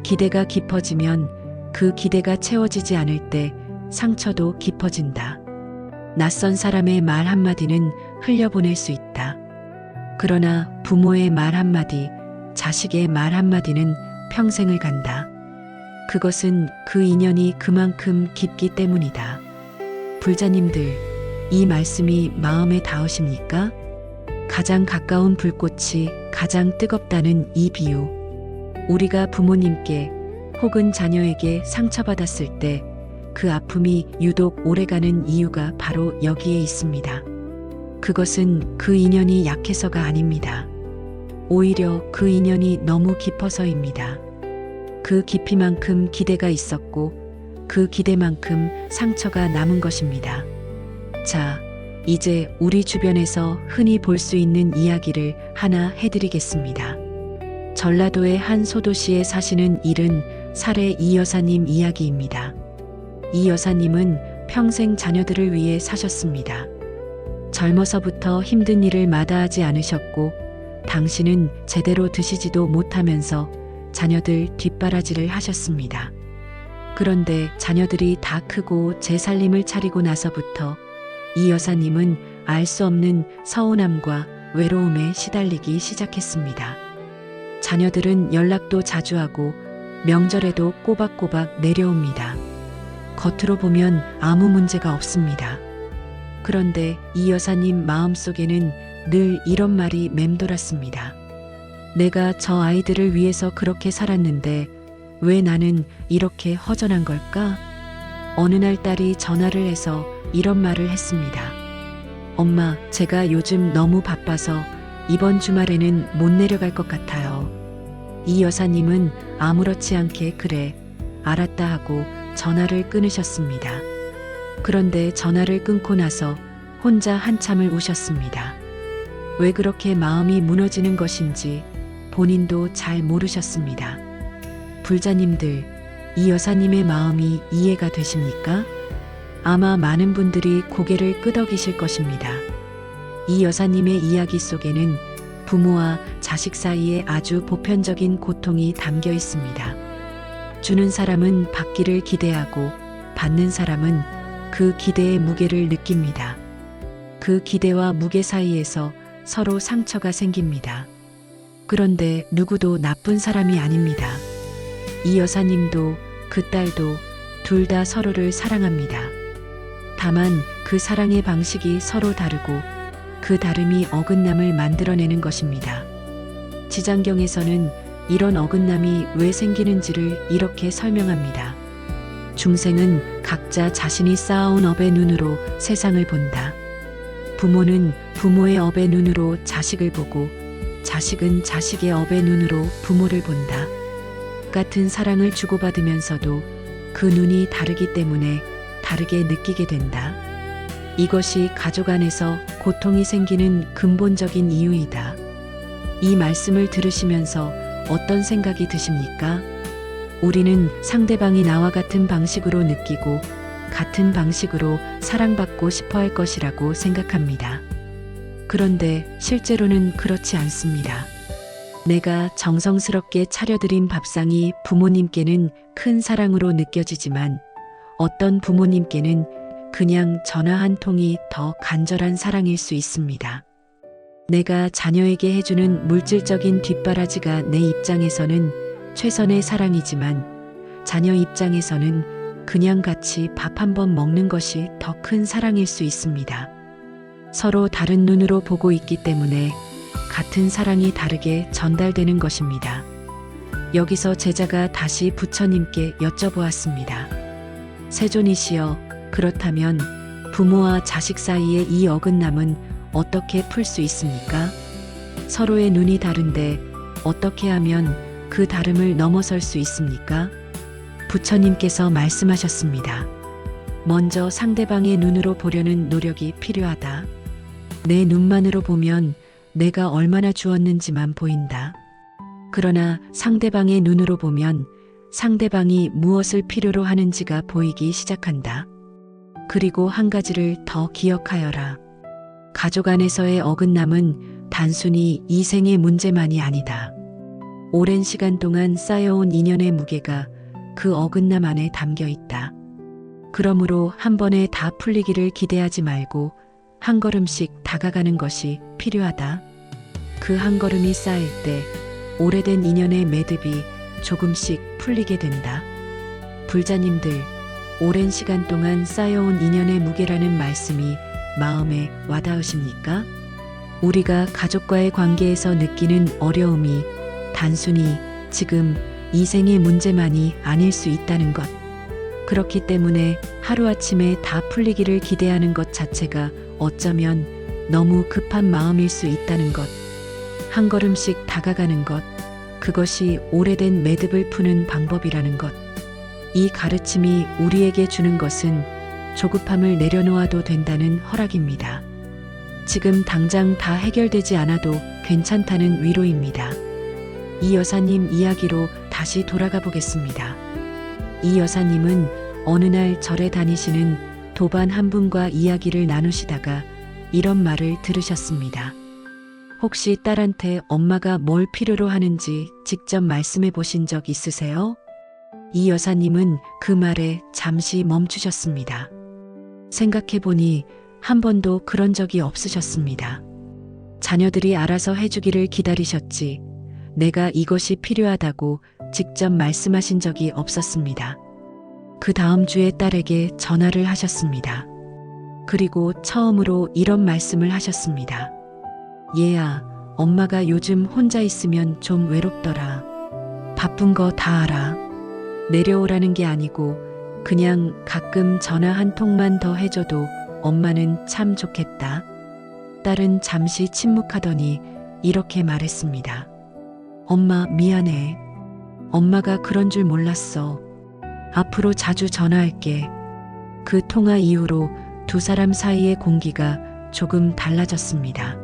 기대가 깊어지면 그 기대가 채워지지 않을 때 상처도 깊어진다. 낯선 사람의 말 한마디는 흘려보낼 수 있다. 그러나 부모의 말 한마디, 자식의 말 한마디는 평생을 간다. 그것은 그 인연이 그만큼 깊기 때문이다. 불자님들, 이 말씀이 마음에 닿으십니까? 가장 가까운 불꽃이 가장 뜨겁다는 이 비유. 우리가 부모님께 혹은 자녀에게 상처받았을 때 그 아픔이 유독 오래가는 이유가 바로 여기에 있습니다. 그것은 그 인연이 약해서가 아닙니다. 오히려 그 인연이 너무 깊어서입니다. 그 깊이만큼 기대가 있었고 그 기대만큼 상처가 남은 것입니다. 자, 이제 우리 주변에서 흔히 볼 수 있는 이야기를 하나 해드리겠습니다. 전라도의 한 소도시에 사시는 70살의 이 여사님 이야기입니다. 이 여사님은 평생 자녀들을 위해 사셨습니다. 젊어서부터 힘든 일을 마다하지 않으셨고 당신은 제대로 드시지도 못하면서 자녀들 뒷바라지를 하셨습니다. 그런데 자녀들이 다 크고 제 살림을 차리고 나서부터 이 여사님은 알 수 없는 서운함과 외로움에 시달리기 시작했습니다. 자녀들은 연락도 자주 하고 명절에도 꼬박꼬박 내려옵니다. 겉으로 보면 아무 문제가 없습니다. 그런데 이 여사님 마음속에는 늘 이런 말이 맴돌았습니다. 내가 저 아이들을 위해서 그렇게 살았는데 왜 나는 이렇게 허전한 걸까? 어느 날 딸이 전화를 해서 이런 말을 했습니다. 엄마, 제가 요즘 너무 바빠서 이번 주말에는 못 내려갈 것 같아요. 이 여사님은 아무렇지 않게 그래, 알았다 하고 전화를 끊으셨습니다. 그런데 전화를 끊고 나서 혼자 한참을 우셨습니다. 왜 그렇게 마음이 무너지는 것인지 본인도 잘 모르셨습니다. 불자님들, 이 여사님의 마음이 이해가 되십니까? 아마 많은 분들이 고개를 끄덕이실 것입니다. 이 여사님의 이야기 속에는 부모와 자식 사이에 아주 보편적인 고통이 담겨 있습니다. 주는 사람은 받기를 기대하고 받는 사람은 그 기대의 무게를 느낍니다. 그 기대와 무게 사이에서 서로 상처가 생깁니다. 그런데 누구도 나쁜 사람이 아닙니다. 이 여사님도 그 딸도 둘 다 서로를 사랑합니다. 다만 그 사랑의 방식이 서로 다르고 그 다름이 어긋남을 만들어내는 것입니다. 지장경에서는 이런 어긋남이 왜 생기는지를 이렇게 설명합니다. 중생은 각자 자신이 쌓아온 업의 눈으로 세상을 본다. 부모는 부모의 업의 눈으로 자식을 보고 자식은 자식의 업의 눈으로 부모를 본다. 같은 사랑을 주고받으면서도 그 눈이 다르기 때문에 다르게 느끼게 된다. 이것이 가족 안에서 고통이 생기는 근본적인 이유이다. 이 말씀을 들으시면서 어떤 생각이 드십니까? 우리는 상대방이 나와 같은 방식으로 느끼고 같은 방식으로 사랑받고 싶어 할 것이라고 생각합니다. 그런데 실제로는 그렇지 않습니다. 내가 정성스럽게 차려드린 밥상이 부모님께는 큰 사랑으로 느껴지지만 어떤 부모님께는 그냥 전화 한 통이 더 간절한 사랑일 수 있습니다. 내가 자녀에게 해주는 물질적인 뒷바라지가 내 입장에서는 최선의 사랑이지만 자녀 입장에서는 그냥 같이 밥 한 번 먹는 것이 더 큰 사랑일 수 있습니다. 서로 다른 눈으로 보고 있기 때문에 같은 사랑이 다르게 전달되는 것입니다. 여기서 제자가 다시 부처님께 여쭤보았습니다. 세존이시여, 그렇다면 부모와 자식 사이의 이 어긋남은 어떻게 풀 수 있습니까? 서로의 눈이 다른데 어떻게 하면 그 다름을 넘어설 수 있습니까? 부처님께서 말씀하셨습니다. 먼저 상대방의 눈으로 보려는 노력이 필요하다. 내 눈만으로 보면 내가 얼마나 주었는지만 보인다. 그러나 상대방의 눈으로 보면 상대방이 무엇을 필요로 하는지가 보이기 시작한다. 그리고 한 가지를 더 기억하여라. 가족 안에서의 어긋남은 단순히 이생의 문제만이 아니다. 오랜 시간 동안 쌓여온 인연의 무게가 그 어긋남 안에 담겨 있다. 그러므로 한 번에 다 풀리기를 기대하지 말고 한 걸음씩 다가가는 것이 필요하다. 그 한 걸음이 쌓일 때 오래된 인연의 매듭이 조금씩 풀리게 된다. 불자님들, 오랜 시간 동안 쌓여온 인연의 무게라는 말씀이 마음에 와닿으십니까? 우리가 가족과의 관계에서 느끼는 어려움이 단순히 지금 이 생의 문제만이 아닐 수 있다는 것. 그렇기 때문에 하루아침에 다 풀리기를 기대하는 것 자체가 어쩌면 너무 급한 마음일 수 있다는 것. 한 걸음씩 다가가는 것. 그것이 오래된 매듭을 푸는 방법이라는 것. 이 가르침이 우리에게 주는 것은 조급함을 내려놓아도 된다는 허락입니다. 지금 당장 다 해결되지 않아도 괜찮다는 위로입니다. 이 여사님 이야기로 다시 돌아가 보겠습니다. 이 여사님은 어느 날 절에 다니시는 도반 한 분과 이야기를 나누시다가 이런 말을 들으셨습니다. 혹시 딸한테 엄마가 뭘 필요로 하는지 직접 말씀해 보신 적 있으세요? 이 여사님은 그 말에 잠시 멈추셨습니다. 생각해 보니 한 번도 그런 적이 없으셨습니다. 자녀들이 알아서 해주기를 기다리셨지 내가 이것이 필요하다고 직접 말씀하신 적이 없었습니다. 그 다음 주에 딸에게 전화를 하셨습니다. 그리고 처음으로 이런 말씀을 하셨습니다. 얘야, 엄마가 요즘 혼자 있으면 좀 외롭더라. 바쁜 거 다 알아. 내려오라는 게 아니고 그냥 가끔 전화 한 통만 더 해줘도 엄마는 참 좋겠다. 딸은 잠시 침묵하더니 이렇게 말했습니다. 엄마 미안해. 엄마가 그런 줄 몰랐어. 앞으로 자주 전화할게. 그 통화 이후로 두 사람 사이의 공기가 조금 달라졌습니다.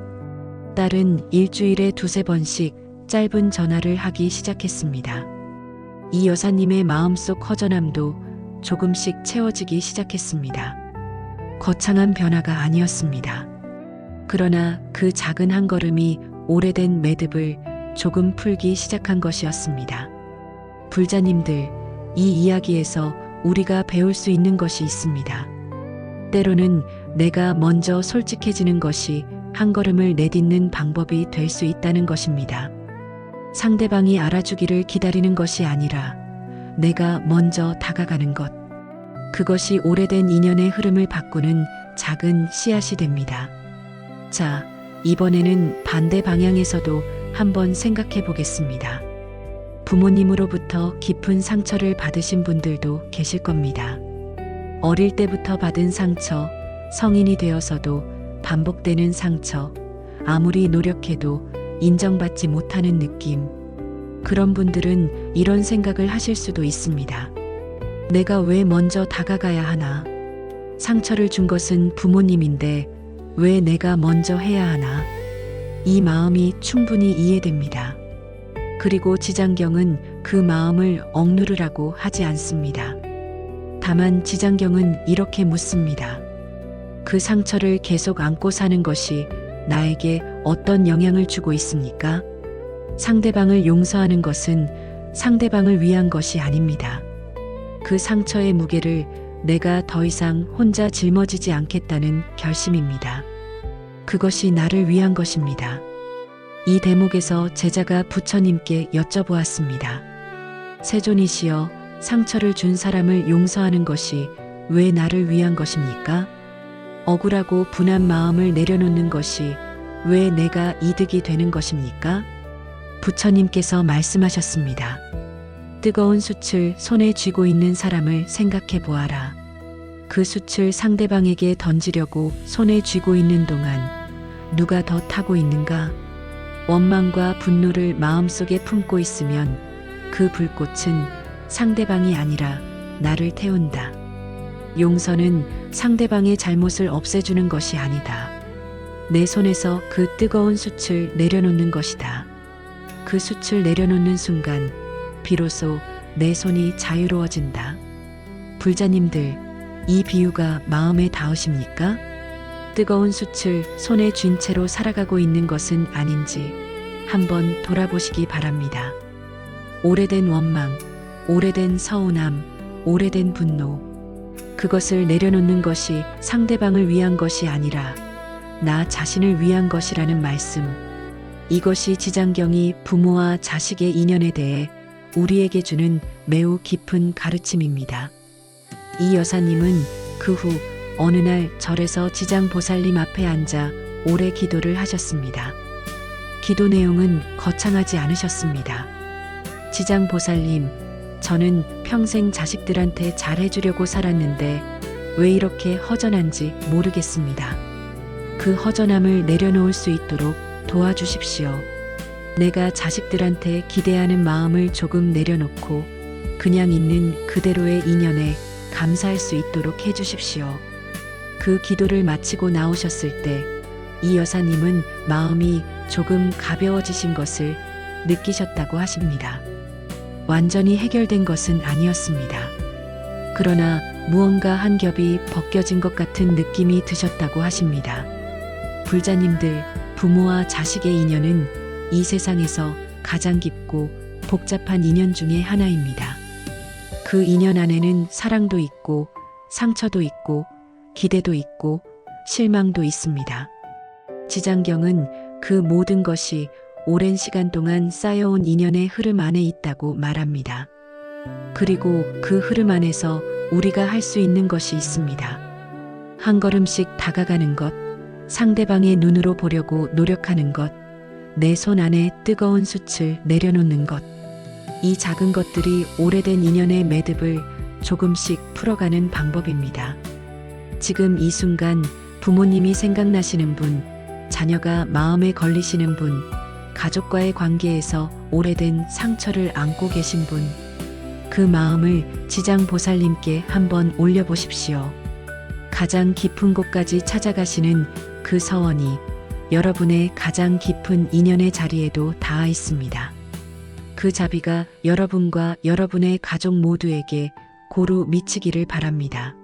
딸은 일주일에 두세 번씩 짧은 전화를 하기 시작했습니다. 이 여사님의 마음속 허전함도 조금씩 채워지기 시작했습니다. 거창한 변화가 아니었습니다. 그러나 그 작은 한 걸음이 오래된 매듭을 조금 풀기 시작한 것이었습니다. 불자님들, 이 이야기에서 우리가 배울 수 있는 것이 있습니다. 때로는 내가 먼저 솔직해지는 것이 한 걸음을 내딛는 방법이 될 수 있다는 것입니다. 상대방이 알아주기를 기다리는 것이 아니라 내가 먼저 다가가는 것. 그것이 오래된 인연의 흐름을 바꾸는 작은 씨앗이 됩니다. 자, 이번에는 반대 방향에서도 한번 생각해 보겠습니다. 부모님으로부터 깊은 상처를 받으신 분들도 계실 겁니다. 어릴 때부터 받은 상처, 성인이 되어서도 반복되는 상처, 아무리 노력해도 인정받지 못하는 느낌. 그런 분들은 이런 생각을 하실 수도 있습니다. 내가 왜 먼저 다가가야 하나? 상처를 준 것은 부모님인데 왜 내가 먼저 해야 하나? 이 마음이 충분히 이해됩니다. 그리고 지장경은 그 마음을 억누르라고 하지 않습니다. 다만 지장경은 이렇게 묻습니다. 그 상처를 계속 안고 사는 것이 나에게 어떤 영향을 주고 있습니까? 상대방을 용서하는 것은 상대방을 위한 것이 아닙니다. 그 상처의 무게를 내가 더 이상 혼자 짊어지지 않겠다는 결심입니다. 그것이 나를 위한 것입니다. 이 대목에서 제자가 부처님께 여쭤보았습니다. 세존이시여, 상처를 준 사람을 용서하는 것이 왜 나를 위한 것입니까? 억울하고 분한 마음을 내려놓는 것이 왜 내가 이득이 되는 것입니까? 부처님께서 말씀하셨습니다. 뜨거운 숯을 손에 쥐고 있는 사람을 생각해 보아라. 그 숯을 상대방에게 던지려고 손에 쥐고 있는 동안 누가 더 타고 있는가? 원망과 분노를 마음속에 품고 있으면 그 불꽃은 상대방이 아니라 나를 태운다. 용서는 상대방의 잘못을 없애주는 것이 아니다. 내 손에서 그 뜨거운 숯을 내려놓는 것이다. 그 숯을 내려놓는 순간 비로소 내 손이 자유로워진다. 불자님들, 이 비유가 마음에 닿으십니까? 뜨거운 숯을 손에 쥔 채로 살아가고 있는 것은 아닌지 한번 돌아보시기 바랍니다. 오래된 원망, 오래된 서운함, 오래된 분노, 그것을 내려놓는 것이 상대방을 위한 것이 아니라 나 자신을 위한 것이라는 말씀. 이것이 지장경이 부모와 자식의 인연에 대해 우리에게 주는 매우 깊은 가르침입니다. 이 여사님은 그 후 어느 날 절에서 지장보살님 앞에 앉아 오래 기도를 하셨습니다. 기도 내용은 거창하지 않으셨습니다. 지장보살님, 저는 평생 자식들한테 잘해주려고 살았는데 왜 이렇게 허전한지 모르겠습니다. 그 허전함을 내려놓을 수 있도록 도와주십시오. 내가 자식들한테 기대하는 마음을 조금 내려놓고 그냥 있는 그대로의 인연에 감사할 수 있도록 해주십시오. 그 기도를 마치고 나오셨을 때 이 여사님은 마음이 조금 가벼워지신 것을 느끼셨다고 하십니다. 완전히 해결된 것은 아니었습니다. 그러나 무언가 한 겹이 벗겨진 것 같은 느낌이 드셨다고 하십니다. 불자님들, 부모와 자식의 인연은 이 세상에서 가장 깊고 복잡한 인연 중에 하나입니다. 그 인연 안에는 사랑도 있고 상처도 있고 기대도 있고 실망도 있습니다. 지장경은 그 모든 것이 오랜 시간 동안 쌓여온 인연의 흐름 안에 있다고 말합니다. 그리고 그 흐름 안에서 우리가 할 수 있는 것이 있습니다. 한 걸음씩 다가가는 것, 상대방의 눈으로 보려고 노력하는 것, 내 손 안에 뜨거운 숯을 내려놓는 것. 이 작은 것들이 오래된 인연의 매듭을 조금씩 풀어가는 방법입니다. 지금 이 순간 부모님이 생각나시는 분, 자녀가 마음에 걸리시는 분, 가족과의 관계에서 오래된 상처를 안고 계신 분, 그 마음을 지장보살님께 한번 올려보십시오. 가장 깊은 곳까지 찾아가시는 그 서원이 여러분의 가장 깊은 인연의 자리에도 닿아 있습니다. 그 자비가 여러분과 여러분의 가족 모두에게 고루 미치기를 바랍니다.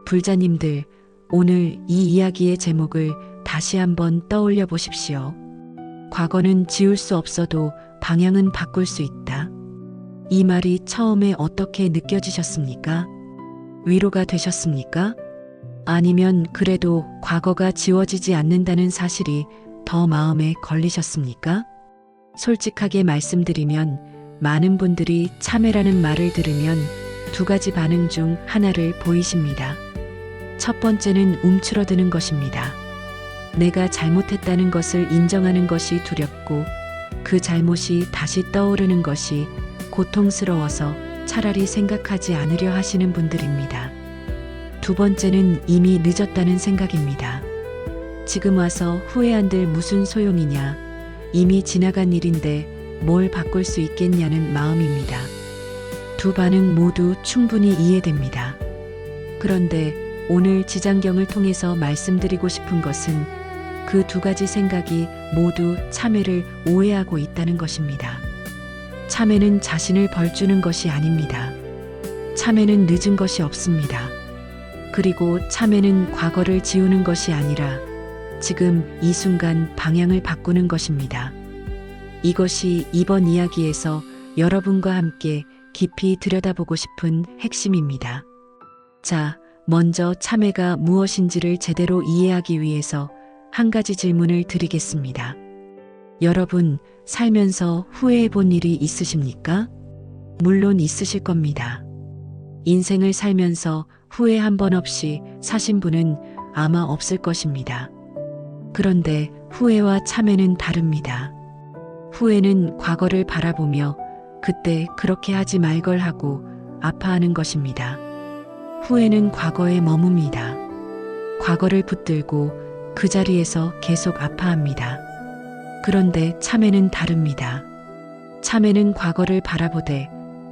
불자님들, 오늘 이 이야기의 제목을 다시 한번 떠올려 보십시오. 과거는 지울 수 없어도 방향은 바꿀 수 있다. 이 말이 처음에 어떻게 느껴지셨습니까? 위로가 되셨습니까? 아니면 그래도 과거가 지워지지 않는다는 사실이 더 마음에 걸리셨습니까? 솔직하게 말씀드리면 많은 분들이 참회라는 말을 들으면 두 가지 반응 중 하나를 보이십니다. 첫 번째는 움츠러드는 것입니다. 내가 잘못했다는 것을 인정하는 것이 두렵고 그 잘못이 다시 떠오르는 것이 고통스러워서 차라리 생각하지 않으려 하시는 분들입니다. 두 번째는 이미 늦었다는 생각입니다. 지금 와서 후회한들 무슨 소용이냐, 이미 지나간 일인데 뭘 바꿀 수 있겠냐는 마음입니다. 두 반응 모두 충분히 이해됩니다. 그런데 오늘 지장경을 통해서 말씀드리고 싶은 것은 그 두 가지 생각이 모두 참회를 오해하고 있다는 것입니다. 참회는 자신을 벌주는 것이 아닙니다. 참회는 늦은 것이 없습니다. 그리고 참회는 과거를 지우는 것이 아니라 지금 이 순간 방향을 바꾸는 것입니다. 이것이 이번 이야기에서 여러분과 함께 깊이 들여다보고 싶은 핵심입니다. 자, 먼저 참회가 무엇인지를 제대로 이해하기 위해서 한 가지 질문을 드리겠습니다. 여러분, 살면서 후회해 본 일이 있으십니까? 물론 있으실 겁니다. 인생을 살면서 후회 한 번 없이 사신 분은 아마 없을 것입니다. 그런데 후회와 참회는 다릅니다. 후회는 과거를 바라보며 그때 그렇게 하지 말 걸 하고 아파하는 것입니다. 후회는 과거에 머뭅니다. 과거를 붙들고 그 자리에서 계속 아파합니다. 그런데 참회는 다릅니다. 참회는 과거를 바라보되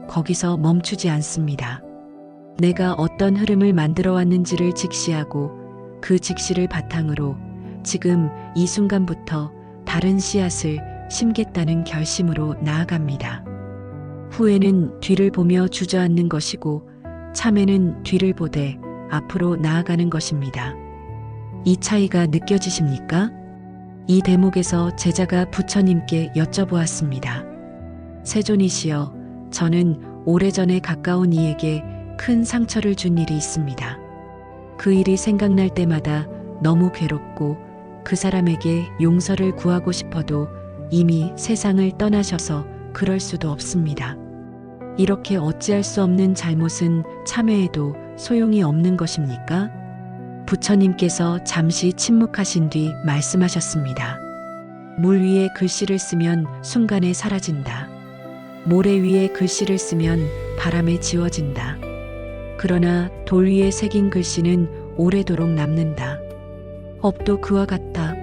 거기서 멈추지 않습니다. 내가 어떤 흐름을 만들어 왔는지를 직시하고 그 직시를 바탕으로 지금 이 순간부터 다른 씨앗을 심겠다는 결심으로 나아갑니다. 후회는 뒤를 보며 주저앉는 것이고 참회는 뒤를 보되 앞으로 나아가는 것입니다. 이 차이가 느껴지십니까? 이 대목에서 제자가 부처님께 여쭤보았습니다. 세존이시여, 저는 오래전에 가까운 이에게 큰 상처를 준 일이 있습니다. 그 일이 생각날 때마다 너무 괴롭고 그 사람에게 용서를 구하고 싶어도 이미 세상을 떠나셔서 그럴 수도 없습니다. 이렇게 어찌할 수 없는 잘못은 참회해도 소용이 없는 것입니까? 부처님께서 잠시 침묵하신 뒤 말씀하셨습니다. 물 위에 글씨를 쓰면 순간에 사라진다. 모래 위에 글씨를 쓰면 바람에 지워진다. 그러나 돌 위에 새긴 글씨는 오래도록 남는다. 업도 그와 같다.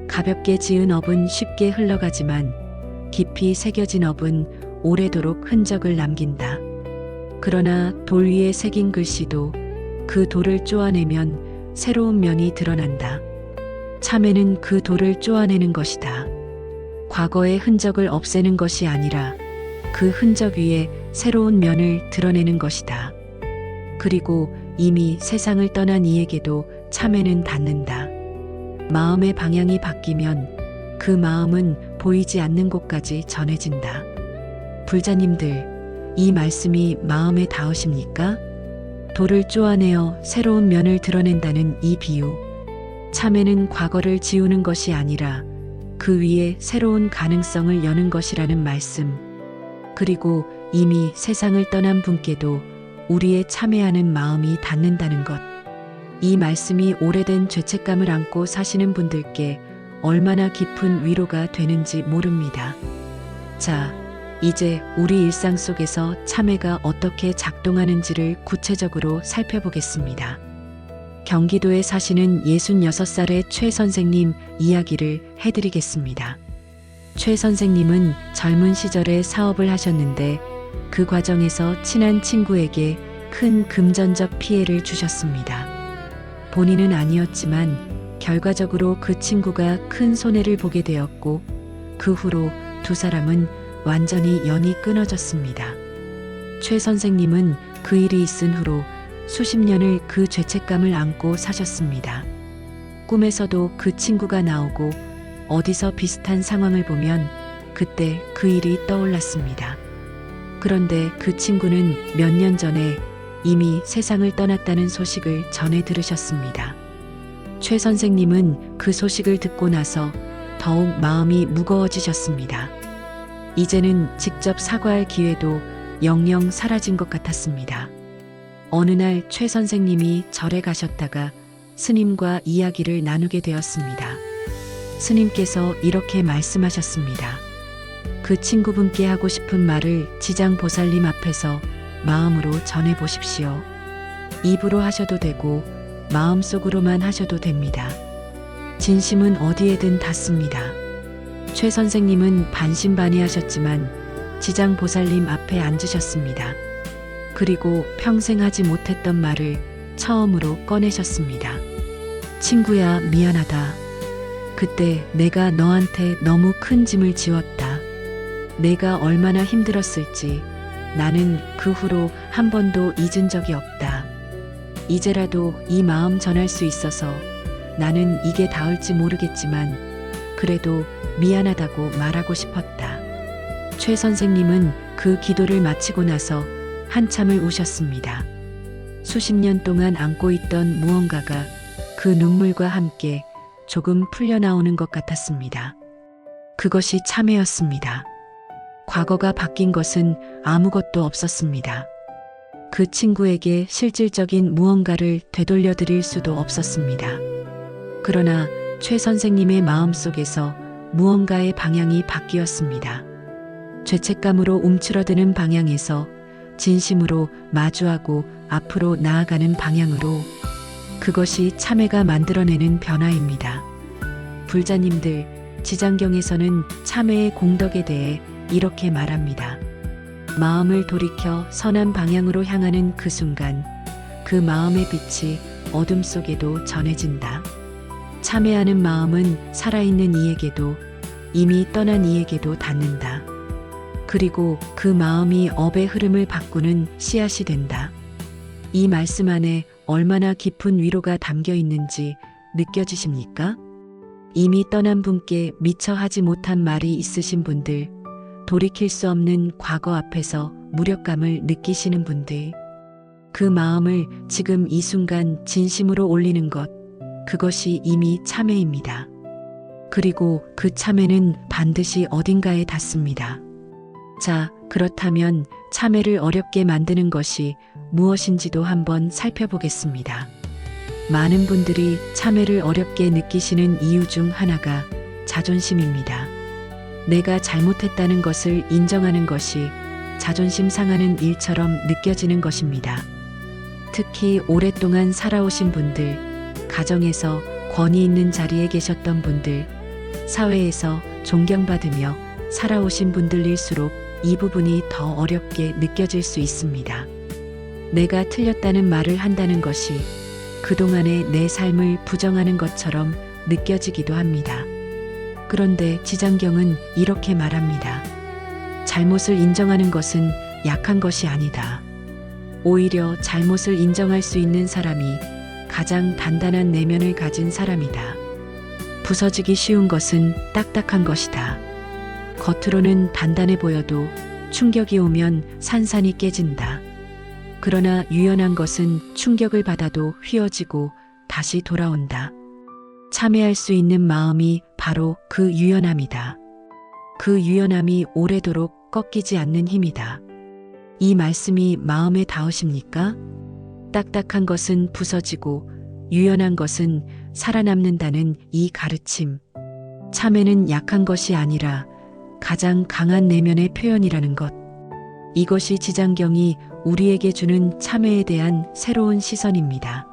가볍게 지은 업은 쉽게 흘러가지만 깊이 새겨진 업은 오래도록 흔적을 남긴다. 그러나 돌 위에 새긴 글씨도 그 돌을 쪼아내면 새로운 면이 드러난다. 참회는 그 돌을 쪼아내는 것이다. 과거의 흔적을 없애는 것이 아니라 그 흔적 위에 새로운 면을 드러내는 것이다. 그리고 이미 세상을 떠난 이에게도 참회는 닿는다. 마음의 방향이 바뀌면 그 마음은 보이지 않는 곳까지 전해진다. 불자님들, 이 말씀이 마음에 닿으십니까? 돌을 쪼아내어 새로운 면을 드러낸다는 이 비유. 참회는 과거를 지우는 것이 아니라 그 위에 새로운 가능성을 여는 것이라는 말씀. 그리고 이미 세상을 떠난 분께도 우리의 참회하는 마음이 닿는다는 것. 이 말씀이 오래된 죄책감을 안고 사시는 분들께 얼마나 깊은 위로가 되는지 모릅니다. 자, 이제 우리 일상 속에서 참회가 어떻게 작동하는지를 구체적으로 살펴보겠습니다. 경기도에 사시는 66살의 최 선생님 이야기를 해드리겠습니다. 최 선생님은 젊은 시절에 사업을 하셨는데 그 과정에서 친한 친구에게 큰 금전적 피해를 주셨습니다. 본인은 아니었지만 결과적으로 그 친구가 큰 손해를 보게 되었고 그 후로 두 사람은 완전히 연이 끊어졌습니다. 최 선생님은 그 일이 있은 후로 수십 년을 그 죄책감을 안고 사셨습니다. 꿈에서도 그 친구가 나오고 어디서 비슷한 상황을 보면 그때 그 일이 떠올랐습니다. 그런데 그 친구는 몇 년 전에 이미 세상을 떠났다는 소식을 전해 들으셨습니다. 최 선생님은 그 소식을 듣고 나서 더욱 마음이 무거워지셨습니다. 이제는 직접 사과할 기회도 영영 사라진 것 같았습니다. 어느 날 최 선생님이 절에 가셨다가 스님과 이야기를 나누게 되었습니다. 스님께서 이렇게 말씀하셨습니다. 그 친구분께 하고 싶은 말을 지장보살님 앞에서 마음으로 전해보십시오. 입으로 하셔도 되고 마음속으로만 하셔도 됩니다. 진심은 어디에든 닿습니다. 최 선생님은 반신반의하셨지만 지장보살님 앞에 앉으셨습니다. 그리고 평생 하지 못했던 말을 처음으로 꺼내셨습니다. 친구야, 미안하다. 그때 내가 너한테 너무 큰 짐을 지웠다. 내가 얼마나 힘들었을지 나는 그 후로 한 번도 잊은 적이 없다. 이제라도 이 마음 전할 수 있어서 나는 이게 닿을지 모르겠지만 그래도 미안하다고 말하고 싶었다. 최 선생님은 그 기도를 마치고 나서 한참을 우셨습니다. 수십 년 동안 안고 있던 무언가가 그 눈물과 함께 조금 풀려나오는 것 같았습니다. 그것이 참회였습니다. 과거가 바뀐 것은 아무것도 없었습니다. 그 친구에게 실질적인 무언가를 되돌려 드릴 수도 없었습니다. 그러나 최 선생님의 마음속에서 무언가의 방향이 바뀌었습니다. 죄책감으로 움츠러드는 방향에서 진심으로 마주하고 앞으로 나아가는 방향으로, 그것이 참회가 만들어내는 변화입니다. 불자님들, 지장경에서는 참회의 공덕에 대해 이렇게 말합니다. 마음을 돌이켜 선한 방향으로 향하는 그 순간 그 마음의 빛이 어둠 속에도 전해진다. 참회하는 마음은 살아있는 이에게도 이미 떠난 이에게도 닿는다. 그리고 그 마음이 업의 흐름을 바꾸는 씨앗이 된다. 이 말씀 안에 얼마나 깊은 위로가 담겨 있는지 느껴지십니까? 이미 떠난 분께 미처 하지 못한 말이 있으신 분들, 돌이킬 수 없는 과거 앞에서 무력감을 느끼시는 분들, 그 마음을 지금 이 순간 진심으로 올리는 것, 그것이 이미 참회입니다. 그리고 그 참회는 반드시 어딘가에 닿습니다. 자, 그렇다면 참회를 어렵게 만드는 것이 무엇인지도 한번 살펴보겠습니다. 많은 분들이 참회를 어렵게 느끼시는 이유 중 하나가 자존심입니다. 내가 잘못했다는 것을 인정하는 것이 자존심 상하는 일처럼 느껴지는 것입니다. 특히 오랫동안 살아오신 분들, 가정에서 권위 있는 자리에 계셨던 분들, 사회에서 존경받으며 살아오신 분들일수록 이 부분이 더 어렵게 느껴질 수 있습니다. 내가 틀렸다는 말을 한다는 것이 그동안의 내 삶을 부정하는 것처럼 느껴지기도 합니다. 그런데 지장경은 이렇게 말합니다. 잘못을 인정하는 것은 약한 것이 아니다. 오히려 잘못을 인정할 수 있는 사람이 가장 단단한 내면을 가진 사람이다. 부서지기 쉬운 것은 딱딱한 것이다. 겉으로는 단단해 보여도 충격이 오면 산산이 깨진다. 그러나 유연한 것은 충격을 받아도 휘어지고 다시 돌아온다. 참회할 수 있는 마음이 바로 그 유연함이다. 그 유연함이 오래도록 꺾이지 않는 힘이다. 이 말씀이 마음에 닿으십니까? 딱딱한 것은 부서지고 유연한 것은 살아남는다는 이 가르침. 참회는 약한 것이 아니라 가장 강한 내면의 표현이라는 것. 이것이 지장경이 우리에게 주는 참회에 대한 새로운 시선입니다.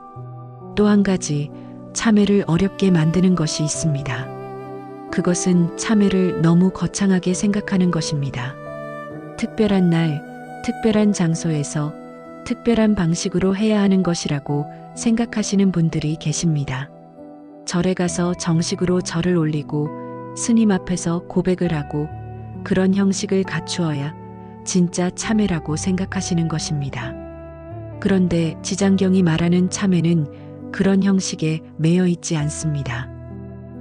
또 한 가지, 참회를 어렵게 만드는 것이 있습니다. 그것은 참회를 너무 거창하게 생각하는 것입니다. 특별한 날, 특별한 장소에서 특별한 방식으로 해야 하는 것이라고 생각하시는 분들이 계십니다. 절에 가서 정식으로 절을 올리고 스님 앞에서 고백을 하고 그런 형식을 갖추어야 진짜 참회라고 생각하시는 것입니다. 그런데 지장경이 말하는 참회는 그런 형식에 매여 있지 않습니다.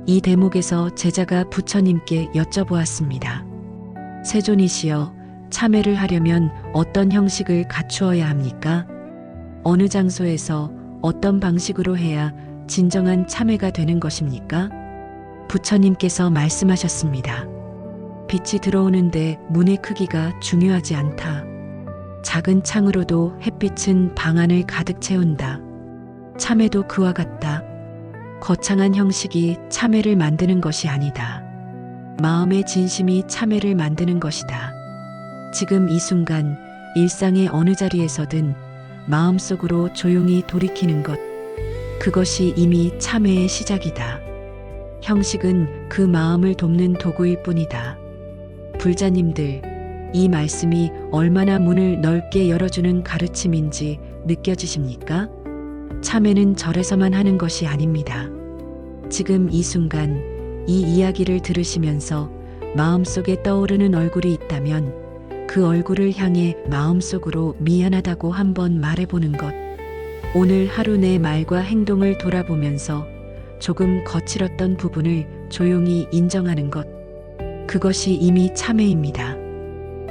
이 대목에서 제자가 부처님께 여쭤보았습니다. 세존이시여, 참회를 하려면 어떤 형식을 갖추어야 합니까? 어느 장소에서 어떤 방식으로 해야 진정한 참회가 되는 것입니까? 부처님께서 말씀하셨습니다. 빛이 들어오는데 문의 크기가 중요하지 않다. 작은 창으로도 햇빛은 방 안을 가득 채운다. 참회도 그와 같다. 거창한 형식이 참회를 만드는 것이 아니다. 마음의 진심이 참회를 만드는 것이다. 지금 이 순간 일상의 어느 자리에서든 마음속으로 조용히 돌이키는 것, 그것이 이미 참회의 시작이다. 형식은 그 마음을 돕는 도구일 뿐이다. 불자님들, 이 말씀이 얼마나 문을 넓게 열어주는 가르침인지 느껴지십니까? 참회는 절에서만 하는 것이 아닙니다. 지금 이 순간 이 이야기를 들으시면서 마음속에 떠오르는 얼굴이 있다면 그 얼굴을 향해 마음속으로 미안하다고 한번 말해보는 것. 오늘 하루 내 말과 행동을 돌아보면서 조금 거칠었던 부분을 조용히 인정하는 것. 그것이 이미 참회입니다.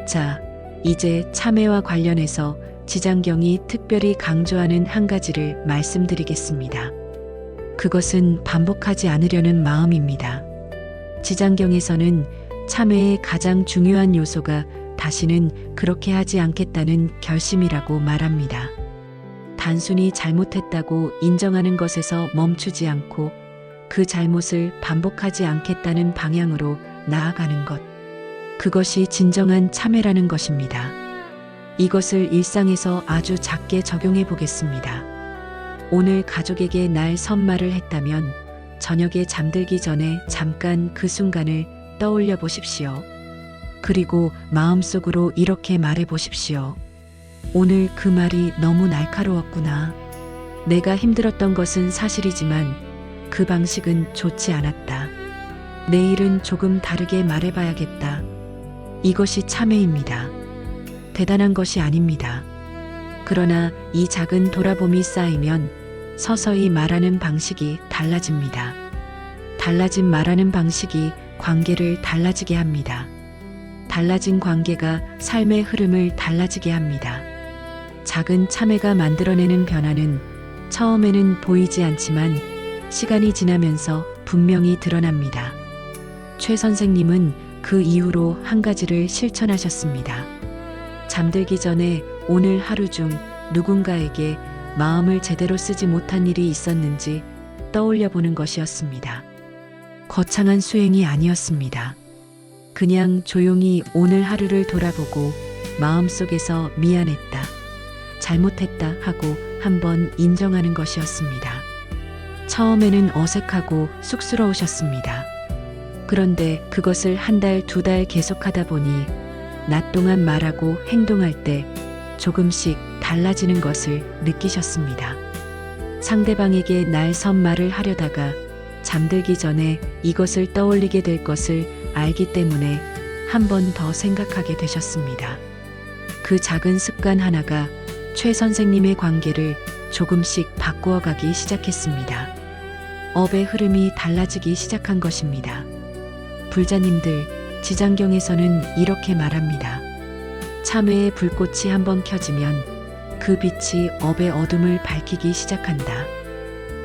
자, 이제 참회와 관련해서 지장경이 특별히 강조하는 한 가지를 말씀드리겠습니다. 그것은 반복하지 않으려는 마음입니다. 지장경에서는 참회의 가장 중요한 요소가 다시는 그렇게 하지 않겠다는 결심이라고 말합니다. 단순히 잘못했다고 인정하는 것에서 멈추지 않고 그 잘못을 반복하지 않겠다는 방향으로 나아가는 것. 그것이 진정한 참회라는 것입니다. 이것을 일상에서 아주 작게 적용해 보겠습니다. 오늘 가족에게 날 선말을 했다면 저녁에 잠들기 전에 잠깐 그 순간을 떠올려 보십시오. 그리고 마음속으로 이렇게 말해 보십시오. 오늘 그 말이 너무 날카로웠구나. 내가 힘들었던 것은 사실이지만 그 방식은 좋지 않았다. 내일은 조금 다르게 말해봐야겠다. 이것이 참회입니다. 대단한 것이 아닙니다. 그러나 이 작은 돌아봄이 쌓이면 서서히 말하는 방식이 달라집니다. 달라진 말하는 방식이 관계를 달라지게 합니다. 달라진 관계가 삶의 흐름을 달라지게 합니다. 작은 참회가 만들어내는 변화는 처음에는 보이지 않지만 시간이 지나면서 분명히 드러납니다. 최 선생님은 그 이후로 한 가지를 실천하셨습니다. 잠들기 전에 오늘 하루 중 누군가에게 마음을 제대로 쓰지 못한 일이 있었는지 떠올려 보는 것이었습니다. 거창한 수행이 아니었습니다. 그냥 조용히 오늘 하루를 돌아보고 마음속에서 미안했다, 잘못했다 하고 한번 인정하는 것이었습니다. 처음에는 어색하고 쑥스러우셨습니다. 그런데 그것을 한 달, 두 달 계속하다 보니 낮 동안 말하고 행동할 때 조금씩 달라지는 것을 느끼셨습니다. 상대방에게 날 선말을 하려다가 잠들기 전에 이것을 떠올리게 될 것을 알기 때문에 한 번 더 생각하게 되셨습니다. 그 작은 습관 하나가 최 선생님의 관계를 조금씩 바꾸어 가기 시작했습니다. 업의 흐름이 달라지기 시작한 것입니다. 불자님들, 지장경에서는 이렇게 말합니다. 참회의 불꽃이 한번 켜지면 그 빛이 업의 어둠을 밝히기 시작한다.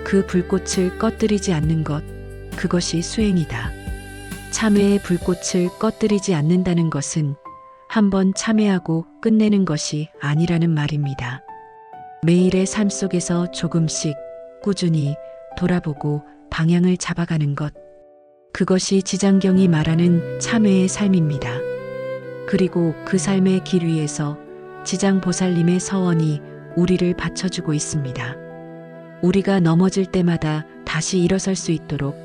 그 불꽃을 꺼뜨리지 않는 것, 그것이 수행이다. 참회의 불꽃을 꺼뜨리지 않는다는 것은 한번 참회하고 끝내는 것이 아니라는 말입니다. 매일의 삶 속에서 조금씩 꾸준히 돌아보고 방향을 잡아가는 것. 그것이 지장경이 말하는 참회의 삶입니다. 그리고 그 삶의 길 위에서 지장보살님의 서원이 우리를 받쳐주고 있습니다. 우리가 넘어질 때마다 다시 일어설 수 있도록,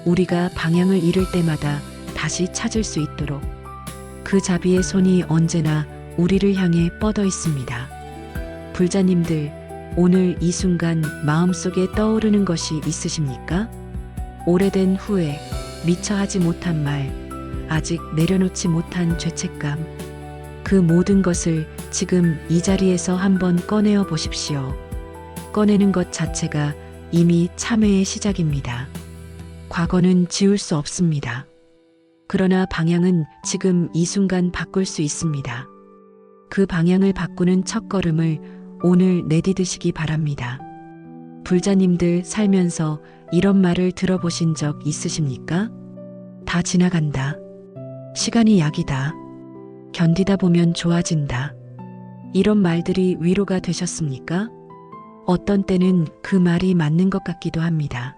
우리가 방향을 잃을 때마다 다시 찾을 수 있도록 그 자비의 손이 언제나 우리를 향해 뻗어 있습니다. 불자님들, 오늘 이 순간 마음속에 떠오르는 것이 있으십니까? 오래된 후회, 미처 하지 못한 말, 아직 내려놓지 못한 죄책감. 그 모든 것을 지금 이 자리에서 한번 꺼내어 보십시오. 꺼내는 것 자체가 이미 참회의 시작입니다. 과거는 지울 수 없습니다. 그러나 방향은 지금 이 순간 바꿀 수 있습니다. 그 방향을 바꾸는 첫걸음을 오늘 내디드시기 바랍니다. 불자님들 살면서 이런 말을 들어보신 적 있으십니까? 다 지나간다. 시간이 약이다. 견디다 보면 좋아진다. 이런 말들이 위로가 되셨습니까? 어떤 때는 그 말이 맞는 것 같기도 합니다.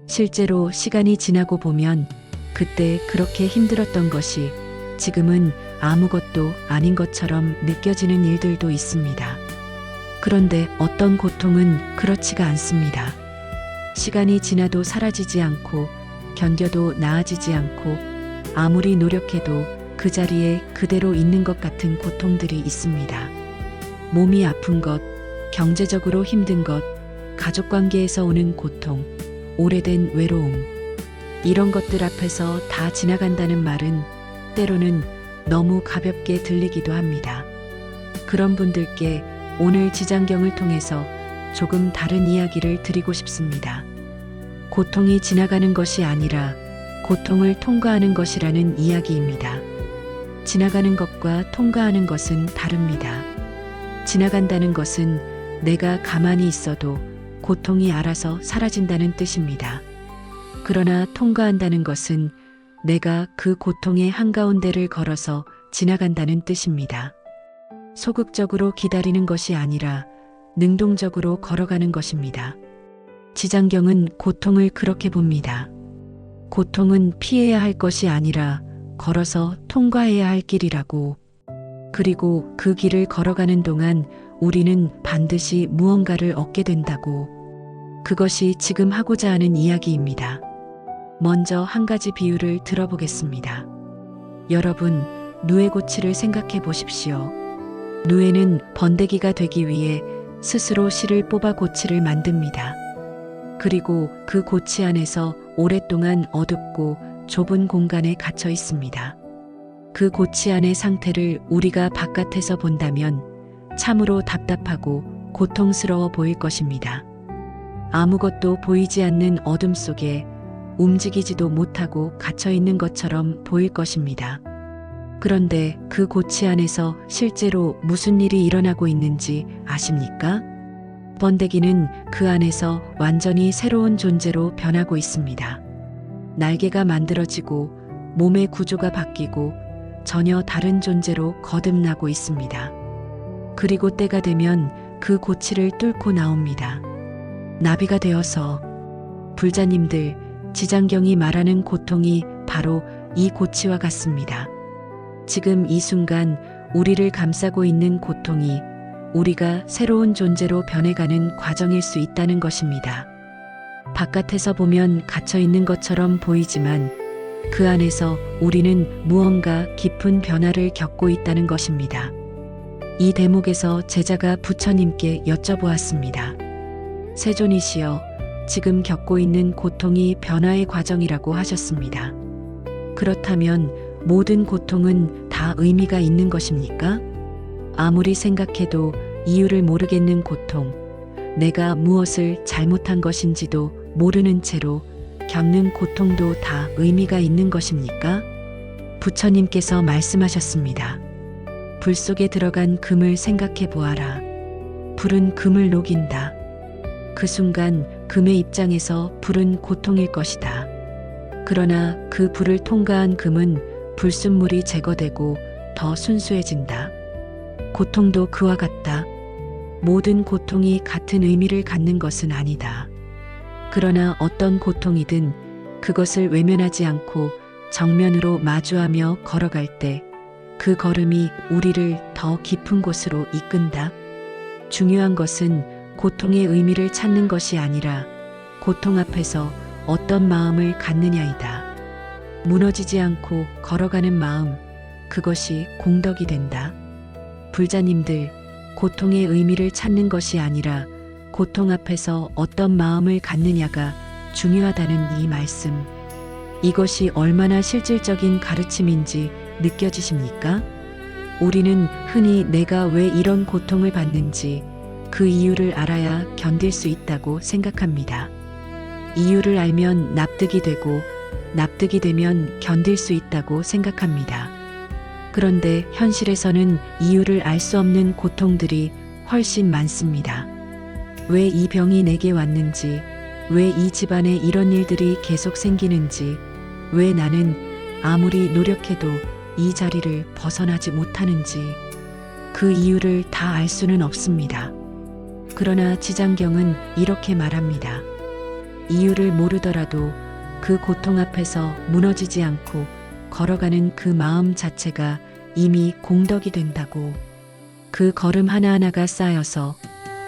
실제로 시간이 지나고 보면 그때 그렇게 힘들었던 것이 지금은 아무것도 아닌 것처럼 느껴지는 일들도 있습니다. 그런데 어떤 고통은 그렇지가 않습니다. 시간이 지나도 사라지지 않고 견뎌도 나아지지 않고 아무리 노력해도 그 자리에 그대로 있는 것 같은 고통들이 있습니다. 몸이 아픈 것, 경제적으로 힘든 것, 가족관계에서 오는 고통, 오래된 외로움. 이런 것들 앞에서 다 지나간다는 말은 때로는 너무 가볍게 들리기도 합니다. 그런 분들께 오늘 지장경을 통해서 조금 다른 이야기를 드리고 싶습니다. 고통이 지나가는 것이 아니라 고통을 통과하는 것이라는 이야기입니다. 지나가는 것과 통과하는 것은 다릅니다. 지나간다는 것은 내가 가만히 있어도 고통이 알아서 사라진다는 뜻입니다. 그러나 통과한다는 것은 내가 그 고통의 한가운데를 걸어서 지나간다는 뜻입니다. 소극적으로 기다리는 것이 아니라 능동적으로 걸어가는 것입니다. 지장경은 고통을 그렇게 봅니다. 고통은 피해야 할 것이 아니라 걸어서 통과해야 할 길이라고. 그리고 그 길을 걸어가는 동안 우리는 반드시 무언가를 얻게 된다고. 그것이 지금 하고자 하는 이야기입니다. 먼저 한 가지 비유를 들어보겠습니다. 여러분, 누에고치를 생각해 보십시오. 누에는 번데기가 되기 위해 스스로 실을 뽑아 고치를 만듭니다. 그리고 그 고치 안에서 오랫동안 어둡고 좁은 공간에 갇혀 있습니다. 그 고치 안의 상태를 우리가 바깥에서 본다면 참으로 답답하고 고통스러워 보일 것입니다. 아무것도 보이지 않는 어둠 속에 움직이지도 못하고 갇혀 있는 것처럼 보일 것입니다. 그런데 그 고치 안에서 실제로 무슨 일이 일어나고 있는지 아십니까? 번데기는 그 안에서 완전히 새로운 존재로 변하고 있습니다. 날개가 만들어지고 몸의 구조가 바뀌고 전혀 다른 존재로 거듭나고 있습니다. 그리고 때가 되면 그 고치를 뚫고 나옵니다. 나비가 되어서. 불자님들, 지장경이 말하는 고통이 바로 이 고치와 같습니다. 지금 이 순간 우리를 감싸고 있는 고통이 우리가 새로운 존재로 변해가는 과정일 수 있다는 것입니다. 바깥에서 보면 갇혀 있는 것처럼 보이지만 그 안에서 우리는 무언가 깊은 변화를 겪고 있다는 것입니다. 이 대목에서 제자가 부처님께 여쭤보았습니다. 세존이시여, 지금 겪고 있는 고통이 변화의 과정이라고 하셨습니다. 그렇다면 모든 고통은 다 의미가 있는 것입니까? 아무리 생각해도 이유를 모르겠는 고통, 내가 무엇을 잘못한 것인지도 모르는 채로 겪는 고통도 다 의미가 있는 것입니까? 부처님께서 말씀하셨습니다. 불 속에 들어간 금을 생각해 보아라. 불은 금을 녹인다. 그 순간 금의 입장에서 불은 고통일 것이다. 그러나 그 불을 통과한 금은 불순물이 제거되고 더 순수해진다. 고통도 그와 같다. 모든 고통이 같은 의미를 갖는 것은 아니다. 그러나 어떤 고통이든 그것을 외면하지 않고 정면으로 마주하며 걸어갈 때 그 걸음이 우리를 더 깊은 곳으로 이끈다. 중요한 것은 고통의 의미를 찾는 것이 아니라 고통 앞에서 어떤 마음을 갖느냐이다. 무너지지 않고 걸어가는 마음, 그것이 공덕이 된다. 불자님들, 고통의 의미를 찾는 것이 아니라 고통 앞에서 어떤 마음을 갖느냐가 중요하다는 이 말씀. 이것이 얼마나 실질적인 가르침인지 느껴지십니까? 우리는 흔히 내가 왜 이런 고통을 받는지 그 이유를 알아야 견딜 수 있다고 생각합니다. 이유를 알면 납득이 되고 납득이 되면 견딜 수 있다고 생각합니다. 그런데 현실에서는 이유를 알 수 없는 고통들이 훨씬 많습니다. 왜 이 병이 내게 왔는지, 왜 이 집안에 이런 일들이 계속 생기는지, 왜 나는 아무리 노력해도 이 자리를 벗어나지 못하는지, 그 이유를 다 알 수는 없습니다. 그러나 지장경은 이렇게 말합니다. 이유를 모르더라도 그 고통 앞에서 무너지지 않고 걸어가는 그 마음 자체가 이미 공덕이 된다고. 그 걸음 하나하나가 쌓여서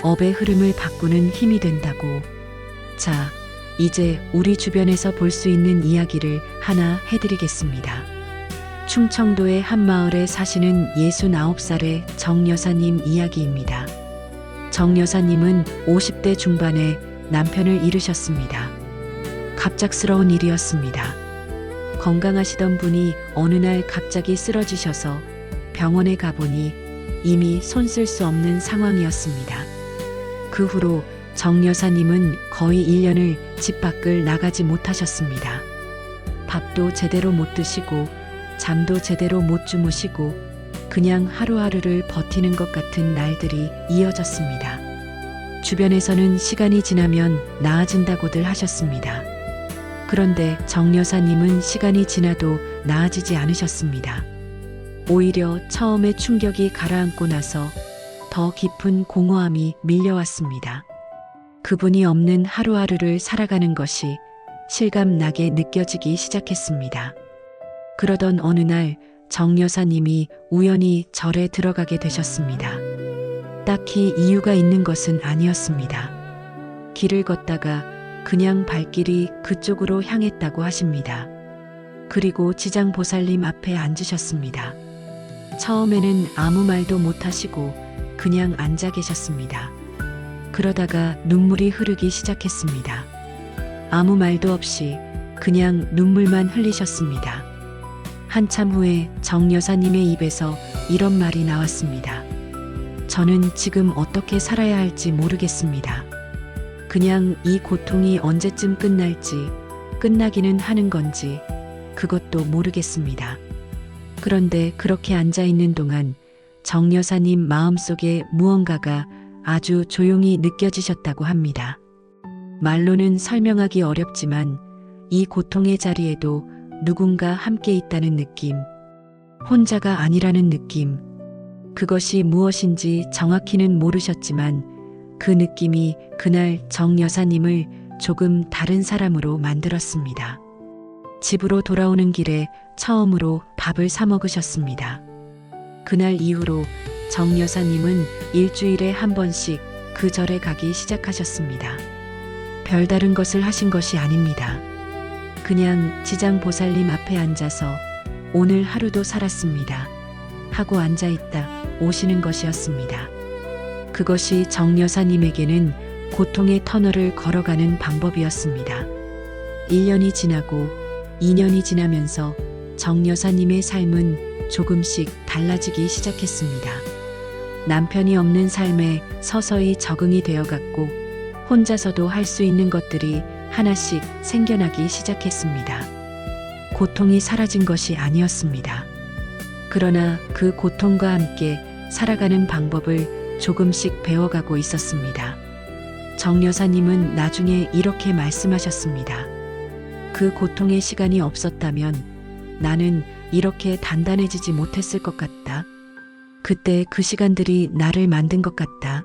업의 흐름을 바꾸는 힘이 된다고. 자, 이제 우리 주변에서 볼 수 있는 이야기를 하나 해드리겠습니다. 충청도의 한 마을에 사시는 69살의 정 여사님 이야기입니다. 정 여사님은 50대 중반에 남편을 잃으셨습니다. 갑작스러운 일이었습니다. 건강하시던 분이 어느 날 갑자기 쓰러지셔서 병원에 가보니 이미 손쓸 수 없는 상황이었습니다. 그 후로 정 여사님은 거의 1년을 집 밖을 나가지 못하셨습니다. 밥도 제대로 못 드시고 잠도 제대로 못 주무시고 그냥 하루하루를 버티는 것 같은 날들이 이어졌습니다. 주변에서는 시간이 지나면 나아진다고들 하셨습니다. 그런데 정 여사님은 시간이 지나도 나아지지 않으셨습니다. 오히려 처음에 충격이 가라앉고 나서 더 깊은 공허함이 밀려왔습니다. 그분이 없는 하루하루를 살아가는 것이 실감나게 느껴지기 시작했습니다. 그러던 어느 날 정 여사님이 우연히 절에 들어가게 되셨습니다. 딱히 이유가 있는 것은 아니었습니다. 길을 걷다가 그냥 발길이 그쪽으로 향했다고 하십니다. 그리고 지장보살님 앞에 앉으셨습니다. 처음에는 아무 말도 못하시고 그냥 앉아 계셨습니다. 그러다가 눈물이 흐르기 시작했습니다. 아무 말도 없이 그냥 눈물만 흘리셨습니다. 한참 후에 정 여사님의 입에서 이런 말이 나왔습니다. 저는 지금 어떻게 살아야 할지 모르겠습니다. 그냥 이 고통이 언제쯤 끝날지, 끝나기는 하는 건지 그것도 모르겠습니다. 그런데 그렇게 앉아 있는 동안 정 여사님 마음속에 무언가가 아주 조용히 느껴지셨다고 합니다. 말로는 설명하기 어렵지만 이 고통의 자리에도 누군가 함께 있다는 느낌, 혼자가 아니라는 느낌, 그것이 무엇인지 정확히는 모르셨지만 그 느낌이 그날 정 여사님을 조금 다른 사람으로 만들었습니다. 집으로 돌아오는 길에 처음으로 밥을 사 먹으셨습니다. 그날 이후로 정 여사님은 일주일에 한 번씩 그 절에 가기 시작하셨습니다. 별다른 것을 하신 것이 아닙니다. 그냥 지장보살님 앞에 앉아서 오늘 하루도 살았습니다 하고 앉아있다 오시는 것이었습니다. 그것이 정 여사님에게는 고통의 터널을 걸어가는 방법이었습니다. 1년이 지나고 2년이 지나면서 정 여사님의 삶은 조금씩 달라지기 시작했습니다. 남편이 없는 삶에 서서히 적응이 되어갔고 혼자서도 할 수 있는 것들이 하나씩 생겨나기 시작했습니다. 고통이 사라진 것이 아니었습니다. 그러나 그 고통과 함께 살아가는 방법을 조금씩 배워가고 있었습니다. 정 여사님은 나중에 이렇게 말씀하셨습니다. 그 고통의 시간이 없었다면 나는 이렇게 단단해지지 못했을 것 같다. 그때 그 시간들이 나를 만든 것 같다.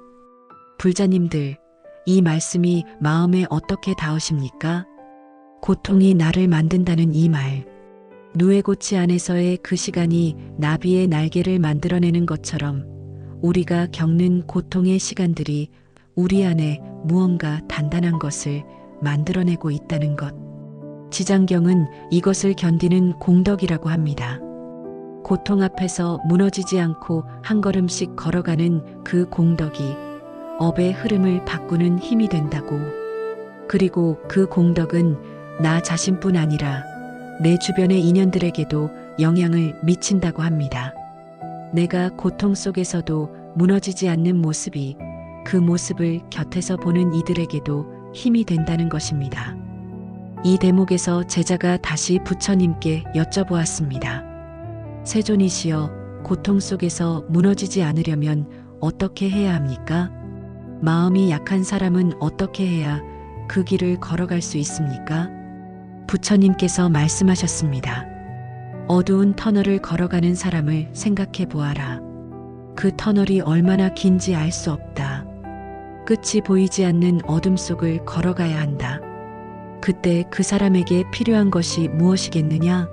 불자님들, 이 말씀이 마음에 어떻게 닿으십니까? 고통이 나를 만든다는 이 말. 누에고치 안에서의 그 시간이 나비의 날개를 만들어내는 것처럼 우리가 겪는 고통의 시간들이 우리 안에 무언가 단단한 것을 만들어내고 있다는 것. 지장경은 이것을 견디는 공덕이라고 합니다. 고통 앞에서 무너지지 않고 한 걸음씩 걸어가는 그 공덕이 업의 흐름을 바꾸는 힘이 된다고. 그리고 그 공덕은 나 자신뿐 아니라 내 주변의 인연들에게도 영향을 미친다고 합니다. 내가 고통 속에서도 무너지지 않는 모습이 그 모습을 곁에서 보는 이들에게도 힘이 된다는 것입니다. 이 대목에서 제자가 다시 부처님께 여쭤보았습니다. 세존이시여, 고통 속에서 무너지지 않으려면 어떻게 해야 합니까? 마음이 약한 사람은 어떻게 해야 그 길을 걸어갈 수 있습니까? 부처님께서 말씀하셨습니다. 어두운 터널을 걸어가는 사람을 생각해 보아라. 그 터널이 얼마나 긴지 알 수 없다. 끝이 보이지 않는 어둠 속을 걸어가야 한다. 그때 그 사람에게 필요한 것이 무엇이겠느냐?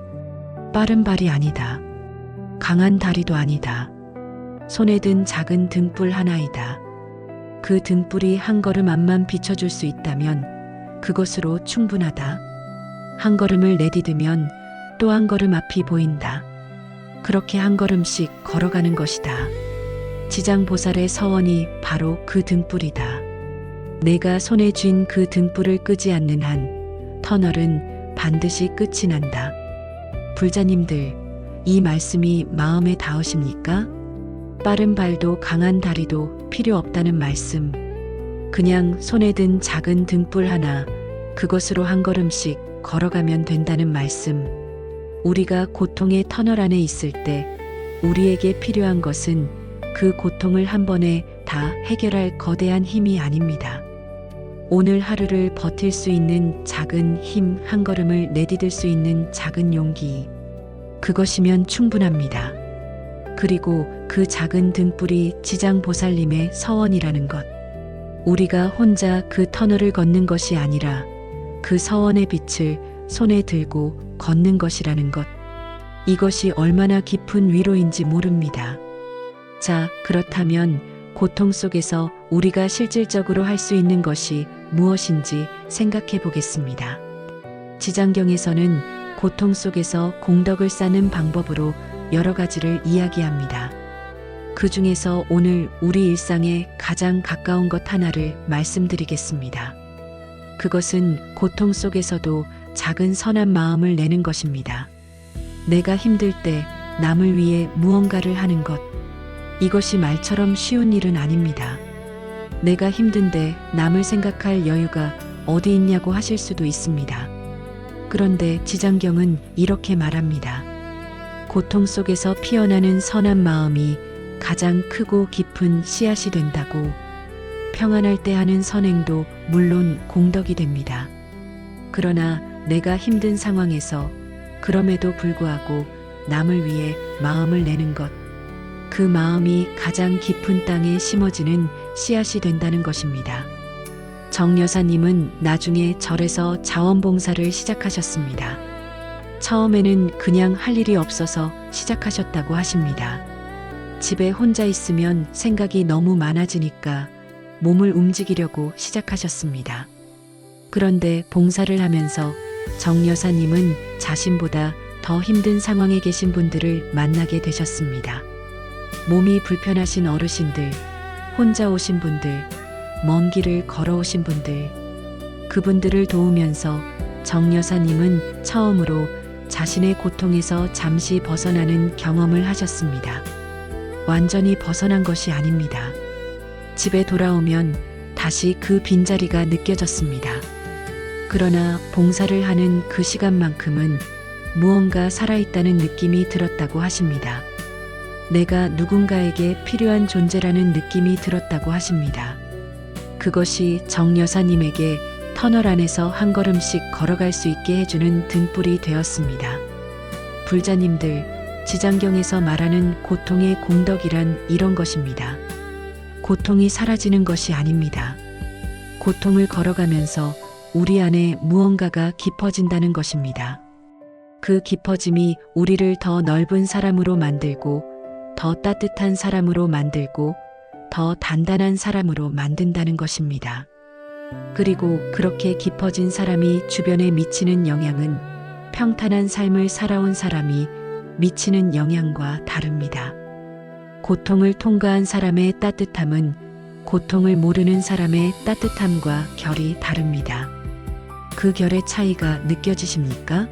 빠른 발이 아니다. 강한 다리도 아니다. 손에 든 작은 등불 하나이다. 그 등불이 한 걸음 앞만 비춰줄 수 있다면 그것으로 충분하다. 한 걸음을 내디디면 또 한 걸음 앞이 보인다. 그렇게 한 걸음씩 걸어가는 것이다. 지장보살의 서원이 바로 그 등불이다. 내가 손에 쥔 그 등불을 끄지 않는 한 터널은 반드시 끝이 난다. 불자님들, 이 말씀이 마음에 닿으십니까? 빠른 발도 강한 다리도 필요 없다는 말씀. 그냥 손에 든 작은 등불 하나, 그것으로 한 걸음씩 걸어가면 된다는 말씀. 우리가 고통의 터널 안에 있을 때 우리에게 필요한 것은 그 고통을 한 번에 다 해결할 거대한 힘이 아닙니다. 오늘 하루를 버틸 수 있는 작은 힘 한 걸음을 내디딜 수 있는 작은 용기. 그것이면 충분합니다. 그리고 그 작은 등불이 지장보살님의 서원이라는 것. 우리가 혼자 그 터널을 걷는 것이 아니라 그 서원의 빛을 손에 들고 걷는 것이라는 것. 이것이 얼마나 깊은 위로인지 모릅니다. 자, 그렇다면 고통 속에서 우리가 실질적으로 할 수 있는 것이 무엇인지 생각해 보겠습니다. 지장경에서는 고통 속에서 공덕을 쌓는 방법으로 여러 가지를 이야기합니다. 그 중에서 오늘 우리 일상에 가장 가까운 것 하나를 말씀드리겠습니다. 그것은 고통 속에서도 작은 선한 마음을 내는 것입니다. 내가 힘들 때 남을 위해 무언가를 하는 것. 이것이 말처럼 쉬운 일은 아닙니다. 내가 힘든데 남을 생각할 여유가 어디 있냐고 하실 수도 있습니다. 그런데 지장경은 이렇게 말합니다. 고통 속에서 피어나는 선한 마음이 가장 크고 깊은 씨앗이 된다고. 평안할 때 하는 선행도 물론 공덕이 됩니다. 그러나 내가 힘든 상황에서 그럼에도 불구하고 남을 위해 마음을 내는 것. 그 마음이 가장 깊은 땅에 심어지는 씨앗이 된다는 것입니다. 정 여사님은 나중에 절에서 자원봉사를 시작하셨습니다. 처음에는 그냥 할 일이 없어서 시작하셨다고 하십니다. 집에 혼자 있으면 생각이 너무 많아지니까 몸을 움직이려고 시작하셨습니다. 그런데 봉사를 하면서 정 여사님은 자신보다 더 힘든 상황에 계신 분들을 만나게 되셨습니다. 몸이 불편하신 어르신들, 혼자 오신 분들, 먼 길을 걸어오신 분들, 그분들을 도우면서 정 여사님은 처음으로 자신의 고통에서 잠시 벗어나는 경험을 하셨습니다. 완전히 벗어난 것이 아닙니다. 집에 돌아오면 다시 그 빈자리가 느껴졌습니다. 그러나 봉사를 하는 그 시간만큼은 무언가 살아있다는 느낌이 들었다고 하십니다. 내가 누군가에게 필요한 존재라는 느낌이 들었다고 하십니다. 그것이 정 여사님에게 터널 안에서 한 걸음씩 걸어갈 수 있게 해주는 등불이 되었습니다. 불자님들, 지장경에서 말하는 고통의 공덕이란 이런 것입니다. 고통이 사라지는 것이 아닙니다. 고통을 걸어가면서 우리 안에 무언가가 깊어진다는 것입니다. 그 깊어짐이 우리를 더 넓은 사람으로 만들고 더 따뜻한 사람으로 만들고 더 단단한 사람으로 만든다는 것입니다. 그리고 그렇게 깊어진 사람이 주변에 미치는 영향은 평탄한 삶을 살아온 사람이 미치는 영향과 다릅니다. 고통을 통과한 사람의 따뜻함은 고통을 모르는 사람의 따뜻함과 결이 다릅니다. 그 결의 차이가 느껴지십니까?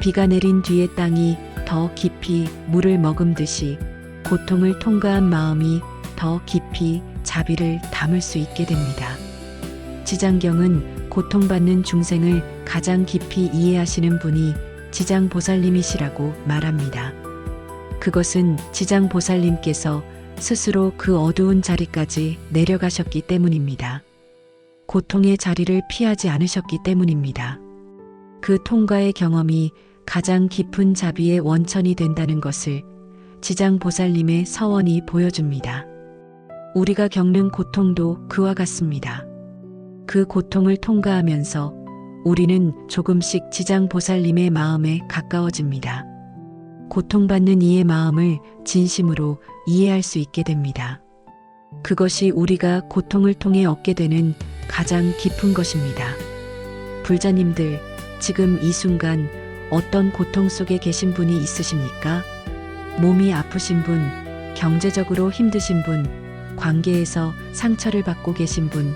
비가 내린 뒤에 땅이 더 깊이 물을 머금듯이 고통을 통과한 마음이 더 깊이 자비를 담을 수 있게 됩니다. 지장경은 고통받는 중생을 가장 깊이 이해하시는 분이 지장보살님이시라고 말합니다. 그것은 지장보살님께서 스스로 그 어두운 자리까지 내려가셨기 때문입니다. 고통의 자리를 피하지 않으셨기 때문입니다. 그 통과의 경험이 가장 깊은 자비의 원천이 된다는 것을 지장보살님의 서원이 보여줍니다. 우리가 겪는 고통도 그와 같습니다. 그 고통을 통과하면서 우리는 조금씩 지장보살님의 마음에 가까워집니다. 고통받는 이의 마음을 진심으로 이해할 수 있게 됩니다. 그것이 우리가 고통을 통해 얻게 되는 가장 깊은 것입니다. 불자님들, 지금 이 순간 어떤 고통 속에 계신 분이 있으십니까? 몸이 아프신 분, 경제적으로 힘드신 분, 관계에서 상처를 받고 계신 분,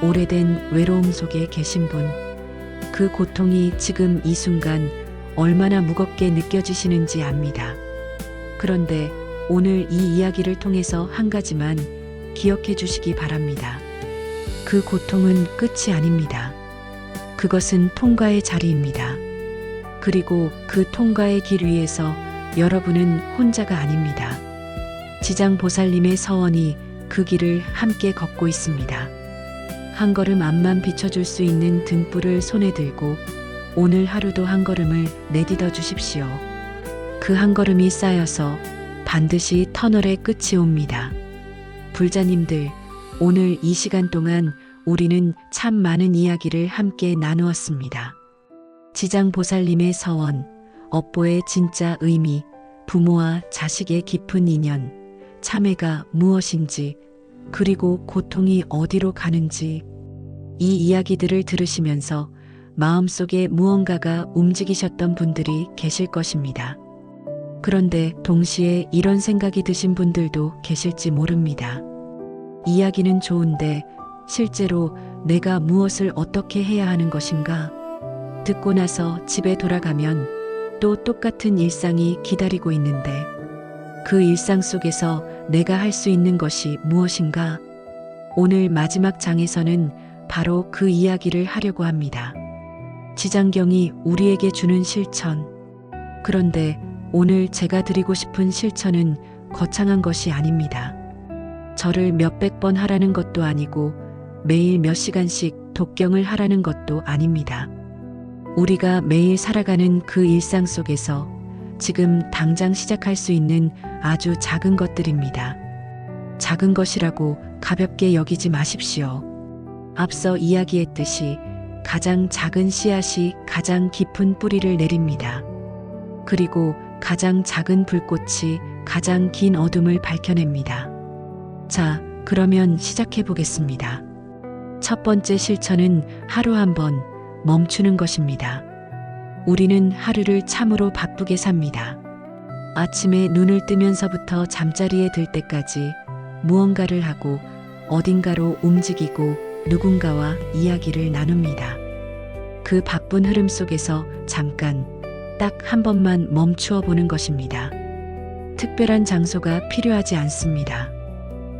오래된 외로움 속에 계신 분, 그 고통이 지금 이 순간 얼마나 무겁게 느껴지시는지 압니다. 그런데 오늘 이 이야기를 통해서 한 가지만 기억해 주시기 바랍니다. 그 고통은 끝이 아닙니다. 그것은 통과의 자리입니다. 그리고 그 통과의 길 위에서 여러분은 혼자가 아닙니다. 지장보살님의 서원이 그 길을 함께 걷고 있습니다. 한 걸음 앞만 비춰줄 수 있는 등불을 손에 들고 오늘 하루도 한 걸음을 내딛어 주십시오. 그 한 걸음이 쌓여서 반드시 터널의 끝이 옵니다. 불자님들, 오늘 이 시간 동안 우리는 참 많은 이야기를 함께 나누었습니다. 지장보살님의 서원, 업보의 진짜 의미, 부모와 자식의 깊은 인연, 참회가 무엇인지, 그리고 고통이 어디로 가는지, 이 이야기들을 들으시면서 마음속에 무언가가 움직이셨던 분들이 계실 것입니다. 그런데 동시에 이런 생각이 드신 분들도 계실지 모릅니다. 이야기는 좋은데 실제로 내가 무엇을 어떻게 해야 하는 것인가? 듣고 나서 집에 돌아가면 또 똑같은 일상이 기다리고 있는데 그 일상 속에서 내가 할 수 있는 것이 무엇인가? 오늘 마지막 장에서는 바로 그 이야기를 하려고 합니다. 지장경이 우리에게 주는 실천. 그런데 오늘 제가 드리고 싶은 실천은 거창한 것이 아닙니다. 절을 몇백 번 하라는 것도 아니고 매일 몇 시간씩 독경을 하라는 것도 아닙니다. 우리가 매일 살아가는 그 일상 속에서 지금 당장 시작할 수 있는 아주 작은 것들입니다. 작은 것이라고 가볍게 여기지 마십시오. 앞서 이야기했듯이 가장 작은 씨앗이 가장 깊은 뿌리를 내립니다. 그리고 가장 작은 불꽃이 가장 긴 어둠을 밝혀냅니다. 자, 그러면 시작해 보겠습니다. 첫 번째 실천은 하루 한 번 멈추는 것입니다. 우리는 하루를 참으로 바쁘게 삽니다. 아침에 눈을 뜨면서부터 잠자리에 들 때까지 무언가를 하고 어딘가로 움직이고 누군가와 이야기를 나눕니다. 그 바쁜 흐름 속에서 잠깐 딱 한 번만 멈추어 보는 것입니다. 특별한 장소가 필요하지 않습니다.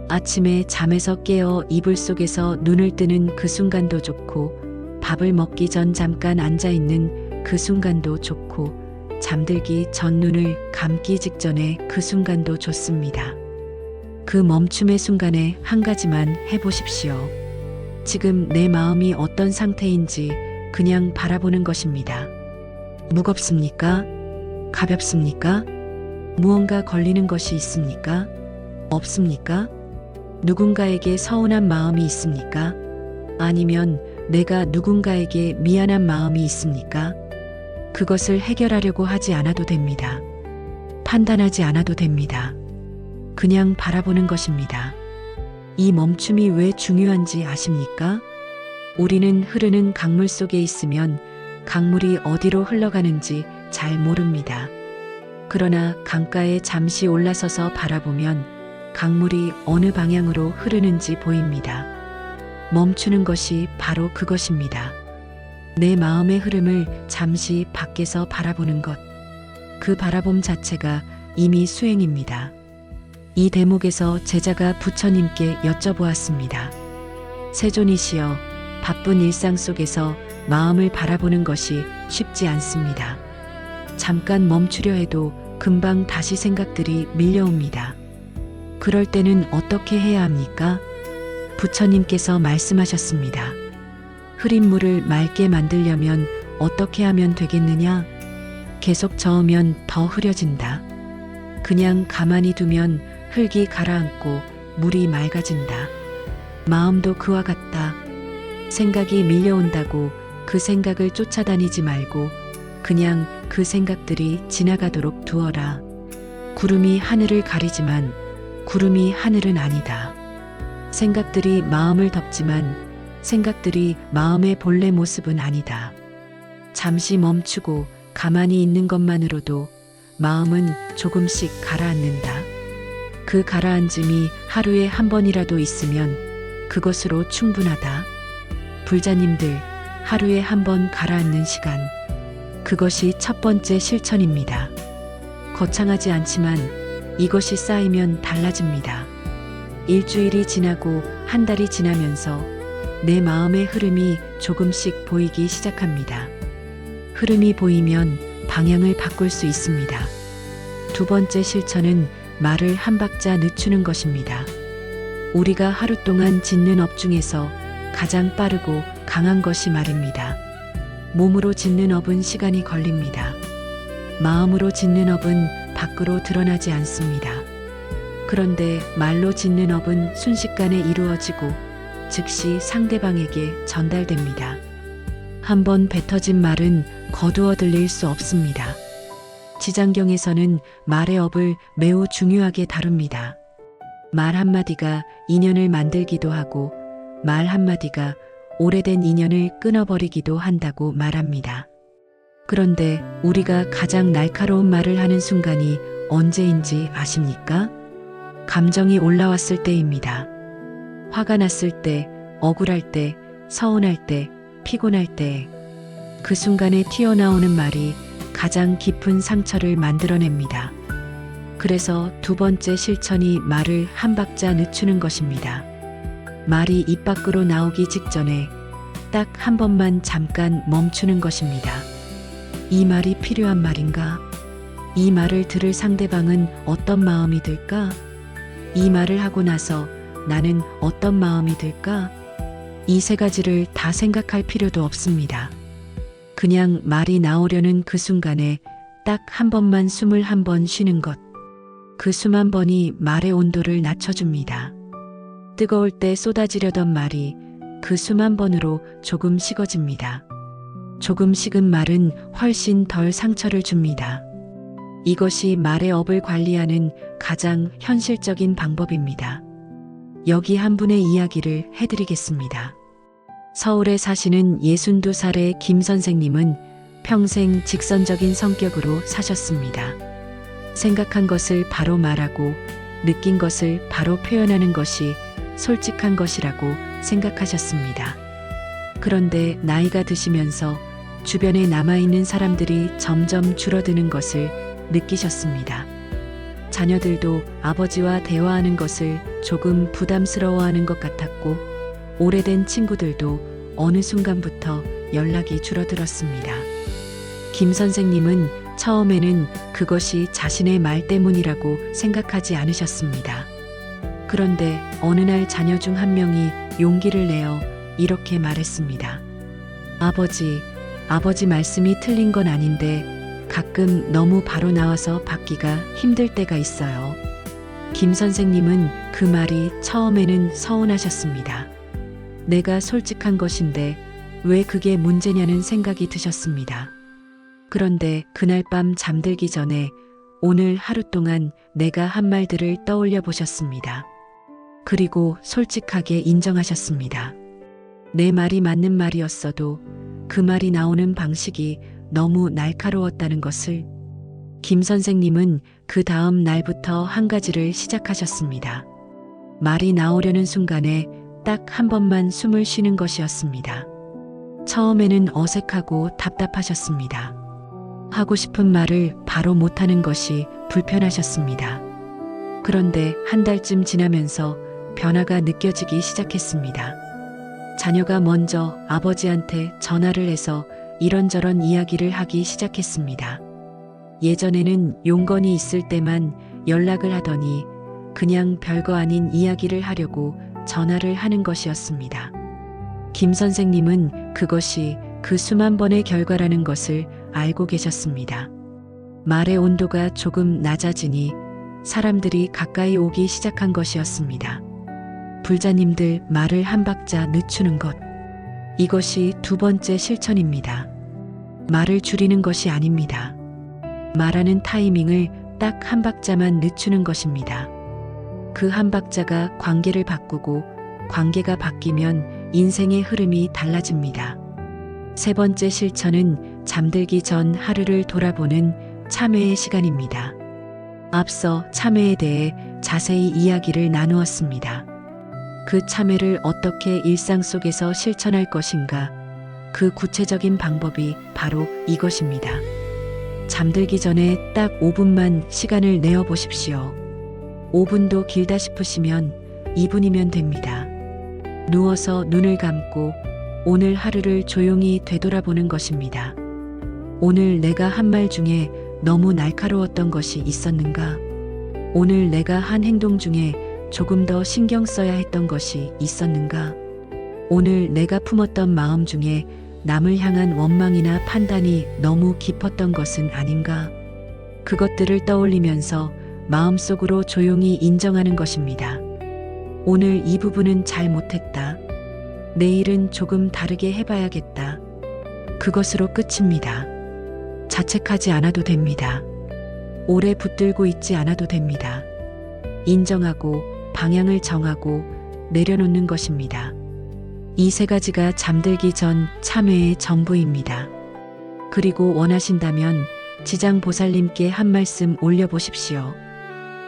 아침에 잠에서 깨어 이불 속에서 눈을 뜨는 그 순간도 좋고 밥을 먹기 전 잠깐 앉아있는 그 순간도 좋고 잠들기 전 눈을 감기 직전에 그 순간도 좋습니다. 그 멈춤의 순간에 한 가지만 해보십시오. 지금 내 마음이 어떤 상태인지 그냥 바라보는 것입니다. 무겁습니까? 가볍습니까? 무언가 걸리는 것이 있습니까? 없습니까? 누군가에게 서운한 마음이 있습니까? 아니면 내가 누군가에게 미안한 마음이 있습니까? 그것을 해결하려고 하지 않아도 됩니다. 판단하지 않아도 됩니다. 그냥 바라보는 것입니다. 이 멈춤이 왜 중요한지 아십니까? 우리는 흐르는 강물 속에 있으면 강물이 어디로 흘러가는지 잘 모릅니다. 그러나 강가에 잠시 올라서서 바라보면 강물이 어느 방향으로 흐르는지 보입니다. 멈추는 것이 바로 그것입니다. 내 마음의 흐름을 잠시 밖에서 바라보는 것. 그 바라봄 자체가 이미 수행입니다. 이 대목에서 제자가 부처님께 여쭤보았습니다. 세존이시여, 바쁜 일상 속에서 마음을 바라보는 것이 쉽지 않습니다. 잠깐 멈추려 해도 금방 다시 생각들이 밀려옵니다. 그럴 때는 어떻게 해야 합니까? 부처님께서 말씀하셨습니다. 흐린 물을 맑게 만들려면 어떻게 하면 되겠느냐? 계속 저으면 더 흐려진다. 그냥 가만히 두면 흙이 가라앉고 물이 맑아진다. 마음도 그와 같다. 생각이 밀려온다고 그 생각을 쫓아다니지 말고 그냥 그 생각들이 지나가도록 두어라. 구름이 하늘을 가리지만 구름이 하늘은 아니다. 생각들이 마음을 덮지만 생각들이 마음의 본래 모습은 아니다. 잠시 멈추고 가만히 있는 것만으로도 마음은 조금씩 가라앉는다. 그 가라앉음이 하루에 한 번이라도 있으면 그것으로 충분하다. 불자님들, 하루에 한 번 가라앉는 시간. 그것이 첫 번째 실천입니다. 거창하지 않지만 이것이 쌓이면 달라집니다. 일주일이 지나고 한 달이 지나면서 내 마음의 흐름이 조금씩 보이기 시작합니다. 흐름이 보이면 방향을 바꿀 수 있습니다. 두 번째 실천은 말을 한 박자 늦추는 것입니다. 우리가 하루 동안 짓는 업 중에서 가장 빠르고 강한 것이 말입니다. 몸으로 짓는 업은 시간이 걸립니다. 마음으로 짓는 업은 밖으로 드러나지 않습니다. 그런데 말로 짓는 업은 순식간에 이루어지고 즉시 상대방에게 전달됩니다. 한번 뱉어진 말은 거두어 들릴 수 없습니다. 지장경에서는 말의 업을 매우 중요하게 다룹니다. 말 한마디가 인연을 만들기도 하고 말 한마디가 오래된 인연을 끊어버리기도 한다고 말합니다. 그런데 우리가 가장 날카로운 말을 하는 순간이 언제인지 아십니까? 감정이 올라왔을 때입니다. 화가 났을 때, 억울할 때, 서운할 때, 피곤할 때, 그 순간에 튀어나오는 말이 가장 깊은 상처를 만들어냅니다. 그래서 두 번째 실천이 말을 한 박자 늦추는 것입니다. 말이 입 밖으로 나오기 직전에 딱 한 번만 잠깐 멈추는 것입니다. 이 말이 필요한 말인가? 이 말을 들을 상대방은 어떤 마음이 들까? 이 말을 하고 나서 나는 어떤 마음이 들까? 이 세 가지를 다 생각할 필요도 없습니다. 그냥 말이 나오려는 그 순간에 딱 한 번만 숨을 한 번 쉬는 것. 그 숨 한 번이 말의 온도를 낮춰줍니다. 뜨거울 때 쏟아지려던 말이 그 숨 한 번으로 조금 식어집니다. 조금 식은 말은 훨씬 덜 상처를 줍니다. 이것이 말의 업을 관리하는 가장 현실적인 방법입니다. 여기 한 분의 이야기를 해드리겠습니다. 서울에 사시는 62살의 김 선생님은 평생 직선적인 성격으로 사셨습니다. 생각한 것을 바로 말하고 느낀 것을 바로 표현하는 것이 솔직한 것이라고 생각하셨습니다. 그런데 나이가 드시면서 주변에 남아있는 사람들이 점점 줄어드는 것을 느끼셨습니다. 자녀들도 아버지와 대화하는 것을 조금 부담스러워하는 것 같았고, 오래된 친구들도 어느 순간부터 연락이 줄어들었습니다. 김 선생님은 처음에는 그것이 자신의 말 때문이라고 생각하지 않으셨습니다. 그런데 어느 날 자녀 중 한 명이 용기를 내어 이렇게 말했습니다. 아버지 말씀이 틀린 건 아닌데 가끔 너무 바로 나와서 받기가 힘들 때가 있어요. 김 선생님은 그 말이 처음에는 서운하셨습니다. 내가 솔직한 것인데 왜 그게 문제냐는 생각이 드셨습니다. 그런데 그날 밤 잠들기 전에 오늘 하루 동안 내가 한 말들을 떠올려 보셨습니다. 그리고 솔직하게 인정하셨습니다. 내 말이 맞는 말이었어도 그 말이 나오는 방식이 너무 날카로웠다는 것을. 김 선생님은 그 다음 날부터 한 가지를 시작하셨습니다. 말이 나오려는 순간에 딱 한 번만 숨을 쉬는 것이었습니다. 처음에는 어색하고 답답하셨습니다. 하고 싶은 말을 바로 못하는 것이 불편하셨습니다. 그런데 한 달쯤 지나면서 변화가 느껴지기 시작했습니다. 자녀가 먼저 아버지한테 전화를 해서 이런저런 이야기를 하기 시작했습니다. 예전에는 용건이 있을 때만 연락을 하더니 그냥 별거 아닌 이야기를 하려고 전화를 하는 것이었습니다. 김 선생님은 그것이 그 수만 번의 결과라는 것을 알고 계셨습니다. 말의 온도가 조금 낮아지니 사람들이 가까이 오기 시작한 것이었습니다. 불자님들, 말을 한 박자 늦추는 것. 이것이 두 번째 실천입니다. 말을 줄이는 것이 아닙니다. 말하는 타이밍을 딱 한 박자만 늦추는 것입니다. 그 한 박자가 관계를 바꾸고 관계가 바뀌면 인생의 흐름이 달라집니다. 세 번째 실천은 잠들기 전 하루를 돌아보는 참회의 시간입니다. 앞서 참회에 대해 자세히 이야기를 나누었습니다. 그 참회를 어떻게 일상 속에서 실천할 것인가, 그 구체적인 방법이 바로 이것입니다. 잠들기 전에 딱 5분만 시간을 내어 보십시오. 5분도 길다 싶으시면 2분이면 됩니다. 누워서 눈을 감고 오늘 하루를 조용히 되돌아보는 것입니다. 오늘 내가 한 말 중에 너무 날카로웠던 것이 있었는가? 오늘 내가 한 행동 중에 조금 더 신경 써야 했던 것이 있었는가? 오늘 내가 품었던 마음 중에 남을 향한 원망이나 판단이 너무 깊었던 것은 아닌가? 그것들을 떠올리면서 마음속으로 조용히 인정하는 것입니다. 오늘 이 부분은 잘 못했다. 내일은 조금 다르게 해봐야겠다. 그것으로 끝입니다. 자책하지 않아도 됩니다. 오래 붙들고 있지 않아도 됩니다. 인정하고 방향을 정하고 내려놓는 것입니다. 이 세 가지가 잠들기 전 참회의 전부입니다. 그리고 원하신다면 지장보살님께 한 말씀 올려보십시오.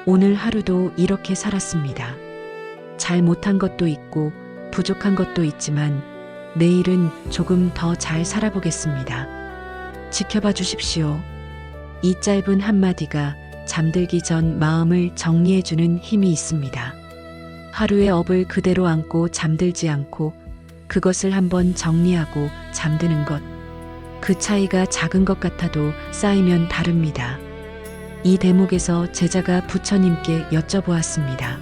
오늘 하루도 이렇게 살았습니다. 잘 못한 것도 있고 부족한 것도 있지만 내일은 조금 더 잘 살아보겠습니다. 지켜봐 주십시오. 이 짧은 한마디가 잠들기 전 마음을 정리해주는 힘이 있습니다. 하루의 업을 그대로 안고 잠들지 않고 그것을 한번 정리하고 잠드는 것. 그 차이가 작은 것 같아도 쌓이면 다릅니다. 이 대목에서 제자가 부처님께 여쭤보았습니다.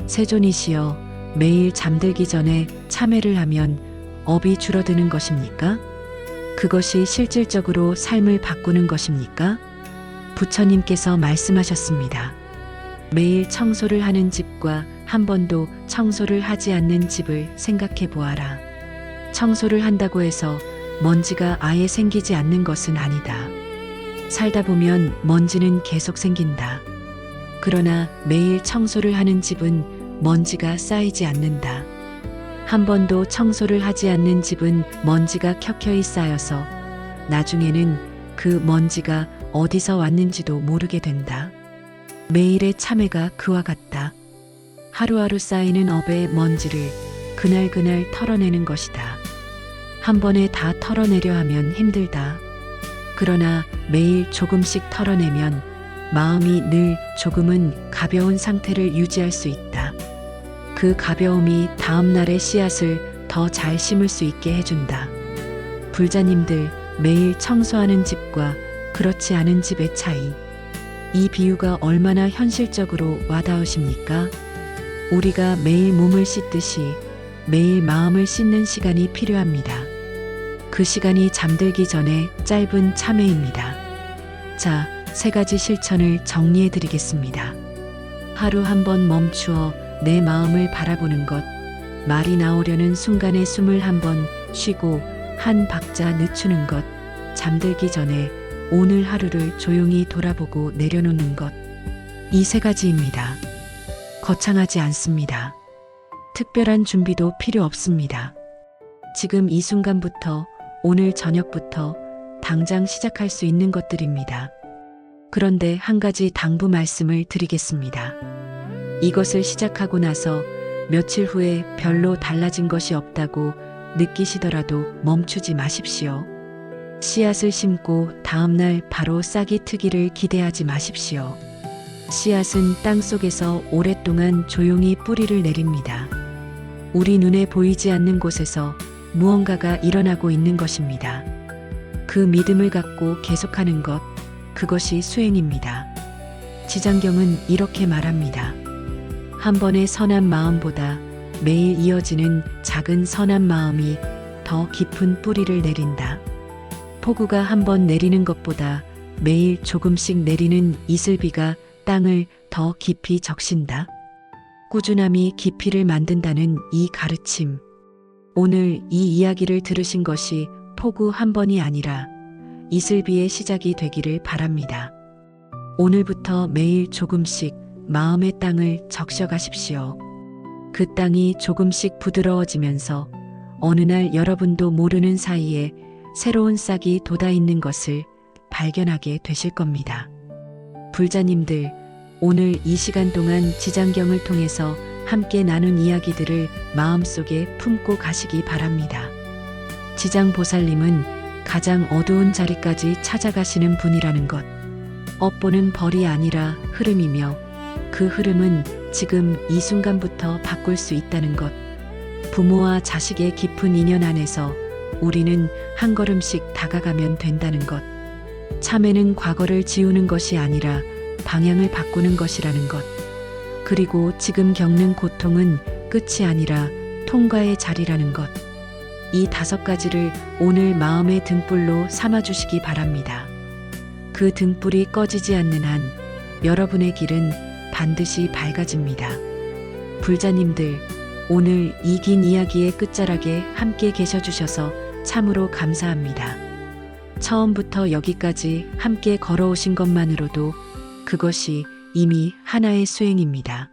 세존이시여, 매일 잠들기 전에 참회를 하면 업이 줄어드는 것입니까? 그것이 실질적으로 삶을 바꾸는 것입니까? 부처님께서 말씀하셨습니다. 매일 청소를 하는 집과 한 번도 청소를 하지 않는 집을 생각해 보아라. 청소를 한다고 해서 먼지가 아예 생기지 않는 것은 아니다. 살다 보면 먼지는 계속 생긴다. 그러나 매일 청소를 하는 집은 먼지가 쌓이지 않는다. 한 번도 청소를 하지 않는 집은 먼지가 켜켜이 쌓여서 나중에는 그 먼지가 어디서 왔는지도 모르게 된다. 매일의 참회가 그와 같다. 하루하루 쌓이는 업의 먼지를 그날그날 털어내는 것이다. 한 번에 다 털어내려 하면 힘들다. 그러나 매일 조금씩 털어내면 마음이 늘 조금은 가벼운 상태를 유지할 수 있다. 그 가벼움이 다음 날의 씨앗을 더 잘 심을 수 있게 해준다. 불자님들, 매일 청소하는 집과 그렇지 않은 집의 차이. 이 비유가 얼마나 현실적으로 와닿으십니까? 우리가 매일 몸을 씻듯이 매일 마음을 씻는 시간이 필요합니다. 그 시간이 잠들기 전에 짧은 참회입니다. 자, 세 가지 실천을 정리해 드리겠습니다. 하루 한 번 멈추어 내 마음을 바라보는 것, 말이 나오려는 순간에 숨을 한 번 쉬고 한 박자 늦추는 것, 잠들기 전에 오늘 하루를 조용히 돌아보고 내려놓는 것. 이 세 가지입니다. 거창하지 않습니다. 특별한 준비도 필요 없습니다. 지금 이 순간부터, 오늘 저녁부터 당장 시작할 수 있는 것들입니다. 그런데 한 가지 당부 말씀을 드리겠습니다. 이것을 시작하고 나서 며칠 후에 별로 달라진 것이 없다고 느끼시더라도 멈추지 마십시오. 씨앗을 심고 다음날 바로 싹이 트기를 기대하지 마십시오. 씨앗은 땅 속에서 오랫동안 조용히 뿌리를 내립니다. 우리 눈에 보이지 않는 곳에서 무언가가 일어나고 있는 것입니다. 그 믿음을 갖고 계속하는 것, 그것이 수행입니다. 지장경은 이렇게 말합니다. 한 번의 선한 마음보다 매일 이어지는 작은 선한 마음이 더 깊은 뿌리를 내린다. 폭우가 한 번 내리는 것보다 매일 조금씩 내리는 이슬비가 땅을 더 깊이 적신다. 꾸준함이 깊이를 만든다는 이 가르침. 오늘 이 이야기를 들으신 것이 폭우 한 번이 아니라 이슬비의 시작이 되기를 바랍니다. 오늘부터 매일 조금씩 마음의 땅을 적셔가십시오. 그 땅이 조금씩 부드러워지면서 어느 날 여러분도 모르는 사이에 새로운 싹이 돋아있는 것을 발견하게 되실 겁니다. 불자님들, 오늘 이 시간 동안 지장경을 통해서 함께 나눈 이야기들을 마음속에 품고 가시기 바랍니다. 지장보살님은 가장 어두운 자리까지 찾아가시는 분이라는 것. 업보는 벌이 아니라 흐름이며 그 흐름은 지금 이 순간부터 바꿀 수 있다는 것. 부모와 자식의 깊은 인연 안에서 우리는 한 걸음씩 다가가면 된다는 것. 참회는 과거를 지우는 것이 아니라 방향을 바꾸는 것이라는 것. 그리고 지금 겪는 고통은 끝이 아니라 통과의 자리라는 것. 이 5가지를 오늘 마음의 등불로 삼아주시기 바랍니다. 그 등불이 꺼지지 않는 한 여러분의 길은 반드시 밝아집니다. 불자님들, 오늘 이 긴 이야기의 끝자락에 함께 계셔주셔서 참으로 감사합니다. 처음부터 여기까지 함께 걸어오신 것만으로도 그것이 이미 하나의 수행입니다.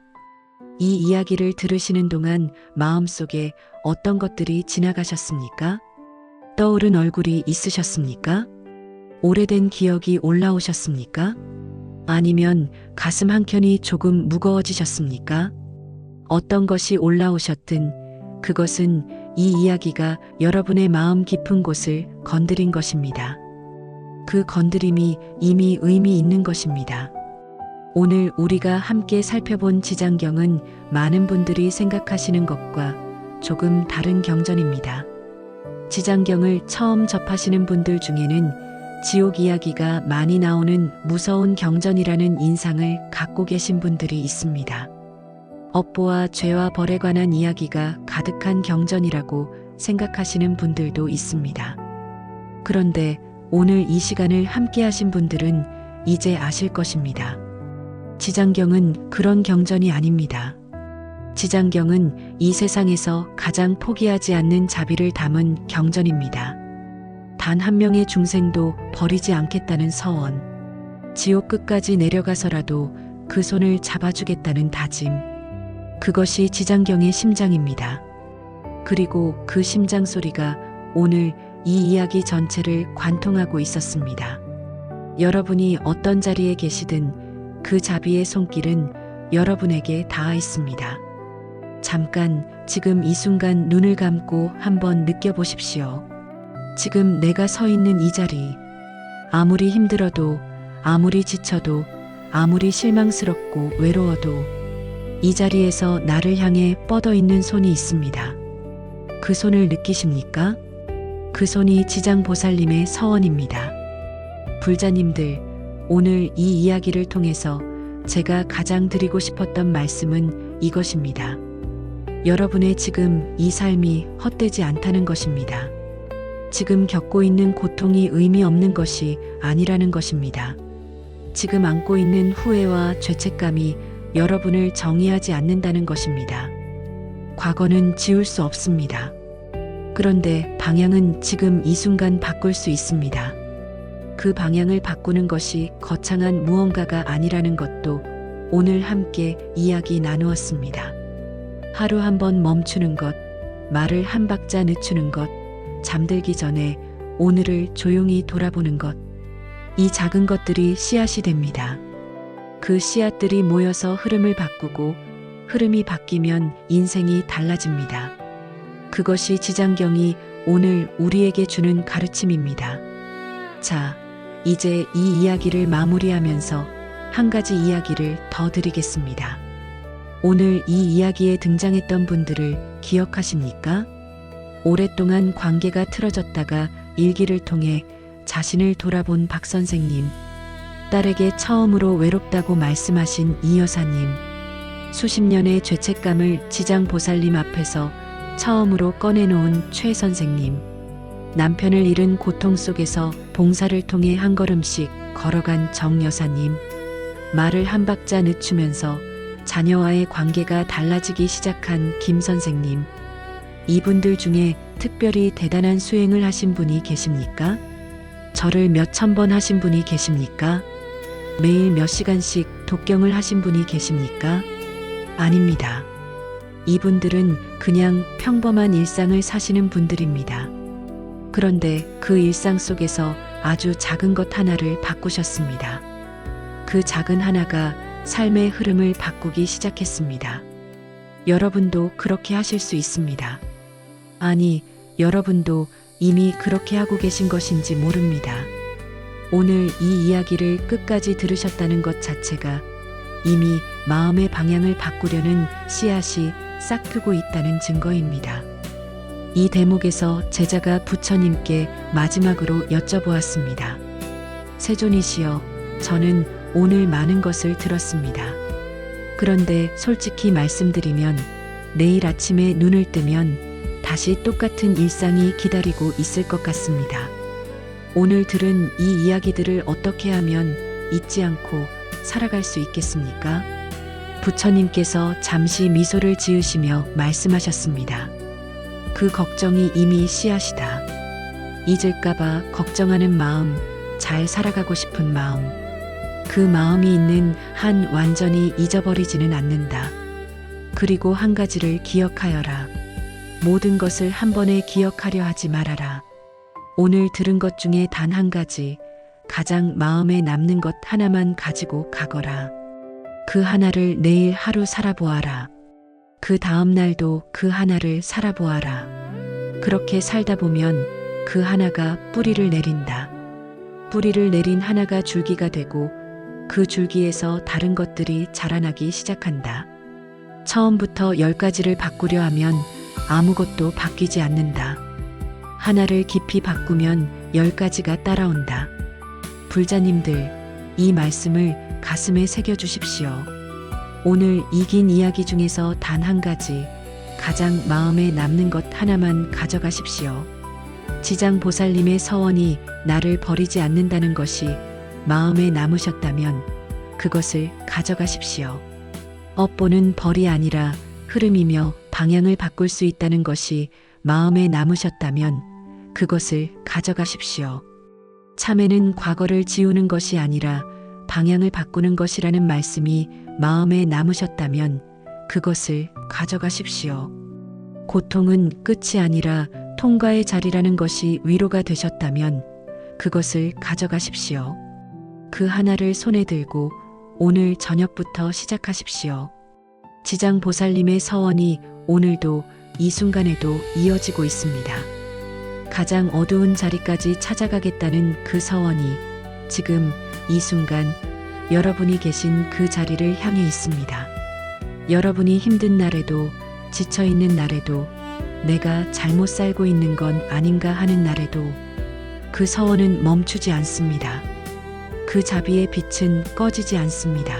이 이야기를 들으시는 동안 마음속에 어떤 것들이 지나가셨습니까? 떠오른 얼굴이 있으셨습니까? 오래된 기억이 올라오셨습니까? 아니면 가슴 한켠이 조금 무거워지셨습니까? 어떤 것이 올라오셨든 그것은 이 이야기가 여러분의 마음 깊은 곳을 건드린 것입니다. 그 건드림이 이미 의미 있는 것입니다. 오늘 우리가 함께 살펴본 지장경은 많은 분들이 생각하시는 것과 조금 다른 경전입니다. 지장경을 처음 접하시는 분들 중에는 지옥 이야기가 많이 나오는 무서운 경전이라는 인상을 갖고 계신 분들이 있습니다. 업보와 죄와 벌에 관한 이야기가 가득한 경전이라고 생각하시는 분들도 있습니다. 그런데 오늘 이 시간을 함께 하신 분들은 이제 아실 것입니다. 지장경은 그런 경전이 아닙니다. 지장경은 이 세상에서 가장 포기하지 않는 자비를 담은 경전입니다. 단 한 명의 중생도 버리지 않겠다는 서원, 지옥 끝까지 내려가서라도 그 손을 잡아주겠다는 다짐, 그것이 지장경의 심장입니다. 그리고 그 심장 소리가 오늘 이 이야기 전체를 관통하고 있었습니다. 여러분이 어떤 자리에 계시든 그 자비의 손길은 여러분에게 닿아 있습니다. 잠깐 지금 이 순간 눈을 감고 한번 느껴보십시오. 지금 내가 서 있는 이 자리, 아무리 힘들어도, 아무리 지쳐도, 아무리 실망스럽고 외로워도 이 자리에서 나를 향해 뻗어 있는 손이 있습니다. 그 손을 느끼십니까? 그 손이 지장보살님의 서원입니다. 불자님들, 오늘 이 이야기를 통해서 제가 가장 드리고 싶었던 말씀은 이것입니다. 여러분의 지금 이 삶이 헛되지 않다는 것입니다. 지금 겪고 있는 고통이 의미 없는 것이 아니라는 것입니다. 지금 안고 있는 후회와 죄책감이 여러분을 정의하지 않는다는 것입니다. 과거는 지울 수 없습니다. 그런데 방향은 지금 이 순간 바꿀 수 있습니다. 그 방향을 바꾸는 것이 거창한 무언가가 아니라는 것도 오늘 함께 이야기 나누었습니다. 하루 한 번 멈추는 것, 말을 한 박자 늦추는 것, 잠들기 전에 오늘을 조용히 돌아보는 것, 이 작은 것들이 씨앗이 됩니다. 그 씨앗들이 모여서 흐름을 바꾸고 흐름이 바뀌면 인생이 달라집니다. 그것이 지장경이 오늘 우리에게 주는 가르침입니다. 자, 이제 이 이야기를 마무리하면서 한 가지 이야기를 더 드리겠습니다. 오늘 이 이야기에 등장했던 분들을 기억하십니까? 오랫동안 관계가 틀어졌다가 일기를 통해 자신을 돌아본 박 선생님, 딸에게 처음으로 외롭다고 말씀하신 이 여사님, 수십 년의 죄책감을 지장보살님 앞에서 처음으로 꺼내놓은 최 선생님, 남편을 잃은 고통 속에서 봉사를 통해 한 걸음씩 걸어간 정 여사님, 말을 한 박자 늦추면서 자녀와의 관계가 달라지기 시작한 김 선생님, 이분들 중에 특별히 대단한 수행을 하신 분이 계십니까? 절을 몇천 번 하신 분이 계십니까? 매일 몇 시간씩 독경을 하신 분이 계십니까? 아닙니다. 이분들은 그냥 평범한 일상을 사시는 분들입니다. 그런데 그 일상 속에서 아주 작은 것 하나를 바꾸셨습니다. 그 작은 하나가 삶의 흐름을 바꾸기 시작했습니다. 여러분도 그렇게 하실 수 있습니다. 아니, 여러분도 이미 그렇게 하고 계신 것인지 모릅니다. 오늘 이 이야기를 끝까지 들으셨다는 것 자체가 이미 마음의 방향을 바꾸려는 씨앗이 싹트고 있다는 증거입니다. 이 대목에서 제자가 부처님께 마지막으로 여쭤보았습니다. 세존이시여, 저는 오늘 많은 것을 들었습니다. 그런데 솔직히 말씀드리면 내일 아침에 눈을 뜨면 다시 똑같은 일상이 기다리고 있을 것 같습니다. 오늘 들은 이 이야기들을 어떻게 하면 잊지 않고 살아갈 수 있겠습니까? 부처님께서 잠시 미소를 지으시며 말씀하셨습니다. 그 걱정이 이미 씨앗이다. 잊을까봐 걱정하는 마음, 잘 살아가고 싶은 마음, 그 마음이 있는 한 완전히 잊어버리지는 않는다. 그리고 한 가지를 기억하여라. 모든 것을 한 번에 기억하려 하지 말아라. 오늘 들은 것 중에 단 한 가지, 가장 마음에 남는 것 하나만 가지고 가거라. 그 하나를 내일 하루 살아보아라. 그 다음 날도 그 하나를 살아보아라. 그렇게 살다 보면 그 하나가 뿌리를 내린다. 뿌리를 내린 하나가 줄기가 되고 그 줄기에서 다른 것들이 자라나기 시작한다. 처음부터 10가지를 바꾸려 하면 아무것도 바뀌지 않는다. 하나를 깊이 바꾸면 10가지가 따라온다. 불자님들, 이 말씀을 가슴에 새겨주십시오. 오늘 이 긴 이야기 중에서 단 한 가지, 가장 마음에 남는 것 하나만 가져가십시오. 지장보살님의 서원이 나를 버리지 않는다는 것이 마음에 남으셨다면 그것을 가져가십시오. 업보는 벌이 아니라 흐름이며 방향을 바꿀 수 있다는 것이 마음에 남으셨다면 그것을 가져가십시오. 참회는 과거를 지우는 것이 아니라 방향을 바꾸는 것이라는 말씀이 마음에 남으셨다면 그것을 가져가십시오. 고통은 끝이 아니라 통과의 자리라는 것이 위로가 되셨다면 그것을 가져가십시오. 그 하나를 손에 들고 오늘 저녁부터 시작하십시오. 지장보살님의 서원이 오늘도 이 순간에도 이어지고 있습니다. 가장 어두운 자리까지 찾아가겠다는 그 서원이 지금 이 순간 여러분이 계신 그 자리를 향해 있습니다. 여러분이 힘든 날에도 지쳐있는 날에도 내가 잘못 살고 있는 건 아닌가 하는 날에도 그 서원은 멈추지 않습니다. 그 자비의 빛은 꺼지지 않습니다.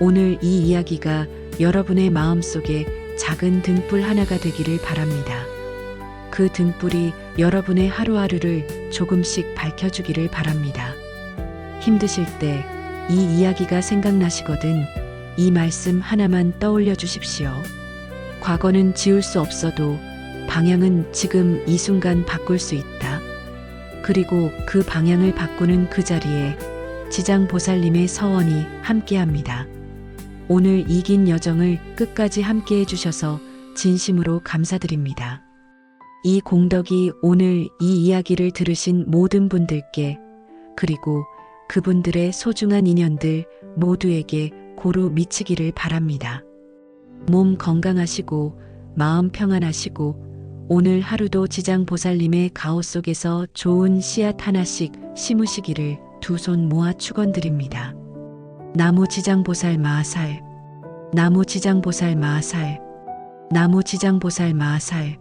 오늘 이 이야기가 여러분의 마음속에 작은 등불 하나가 되기를 바랍니다. 그 등불이 여러분의 하루하루를 조금씩 밝혀주기를 바랍니다. 힘드실 때 이 이야기가 생각나시거든 이 말씀 하나만 떠올려 주십시오. 과거는 지울 수 없어도 방향은 지금 이 순간 바꿀 수 있다. 그리고 그 방향을 바꾸는 그 자리에 지장보살님의 서원이 함께합니다. 오늘 이 긴 여정을 끝까지 함께해 주셔서 진심으로 감사드립니다. 이 공덕이 오늘 이 이야기를 들으신 모든 분들께 그리고 그분들의 소중한 인연들 모두에게 고루 미치기를 바랍니다. 몸 건강하시고 마음 평안하시고 오늘 하루도 지장보살님의 가호 속에서 좋은 씨앗 하나씩 심으시기를 두 손 모아 축원드립니다. 나무 지장보살 마하살, 나무 지장보살 마하살, 나무 지장보살 마하살.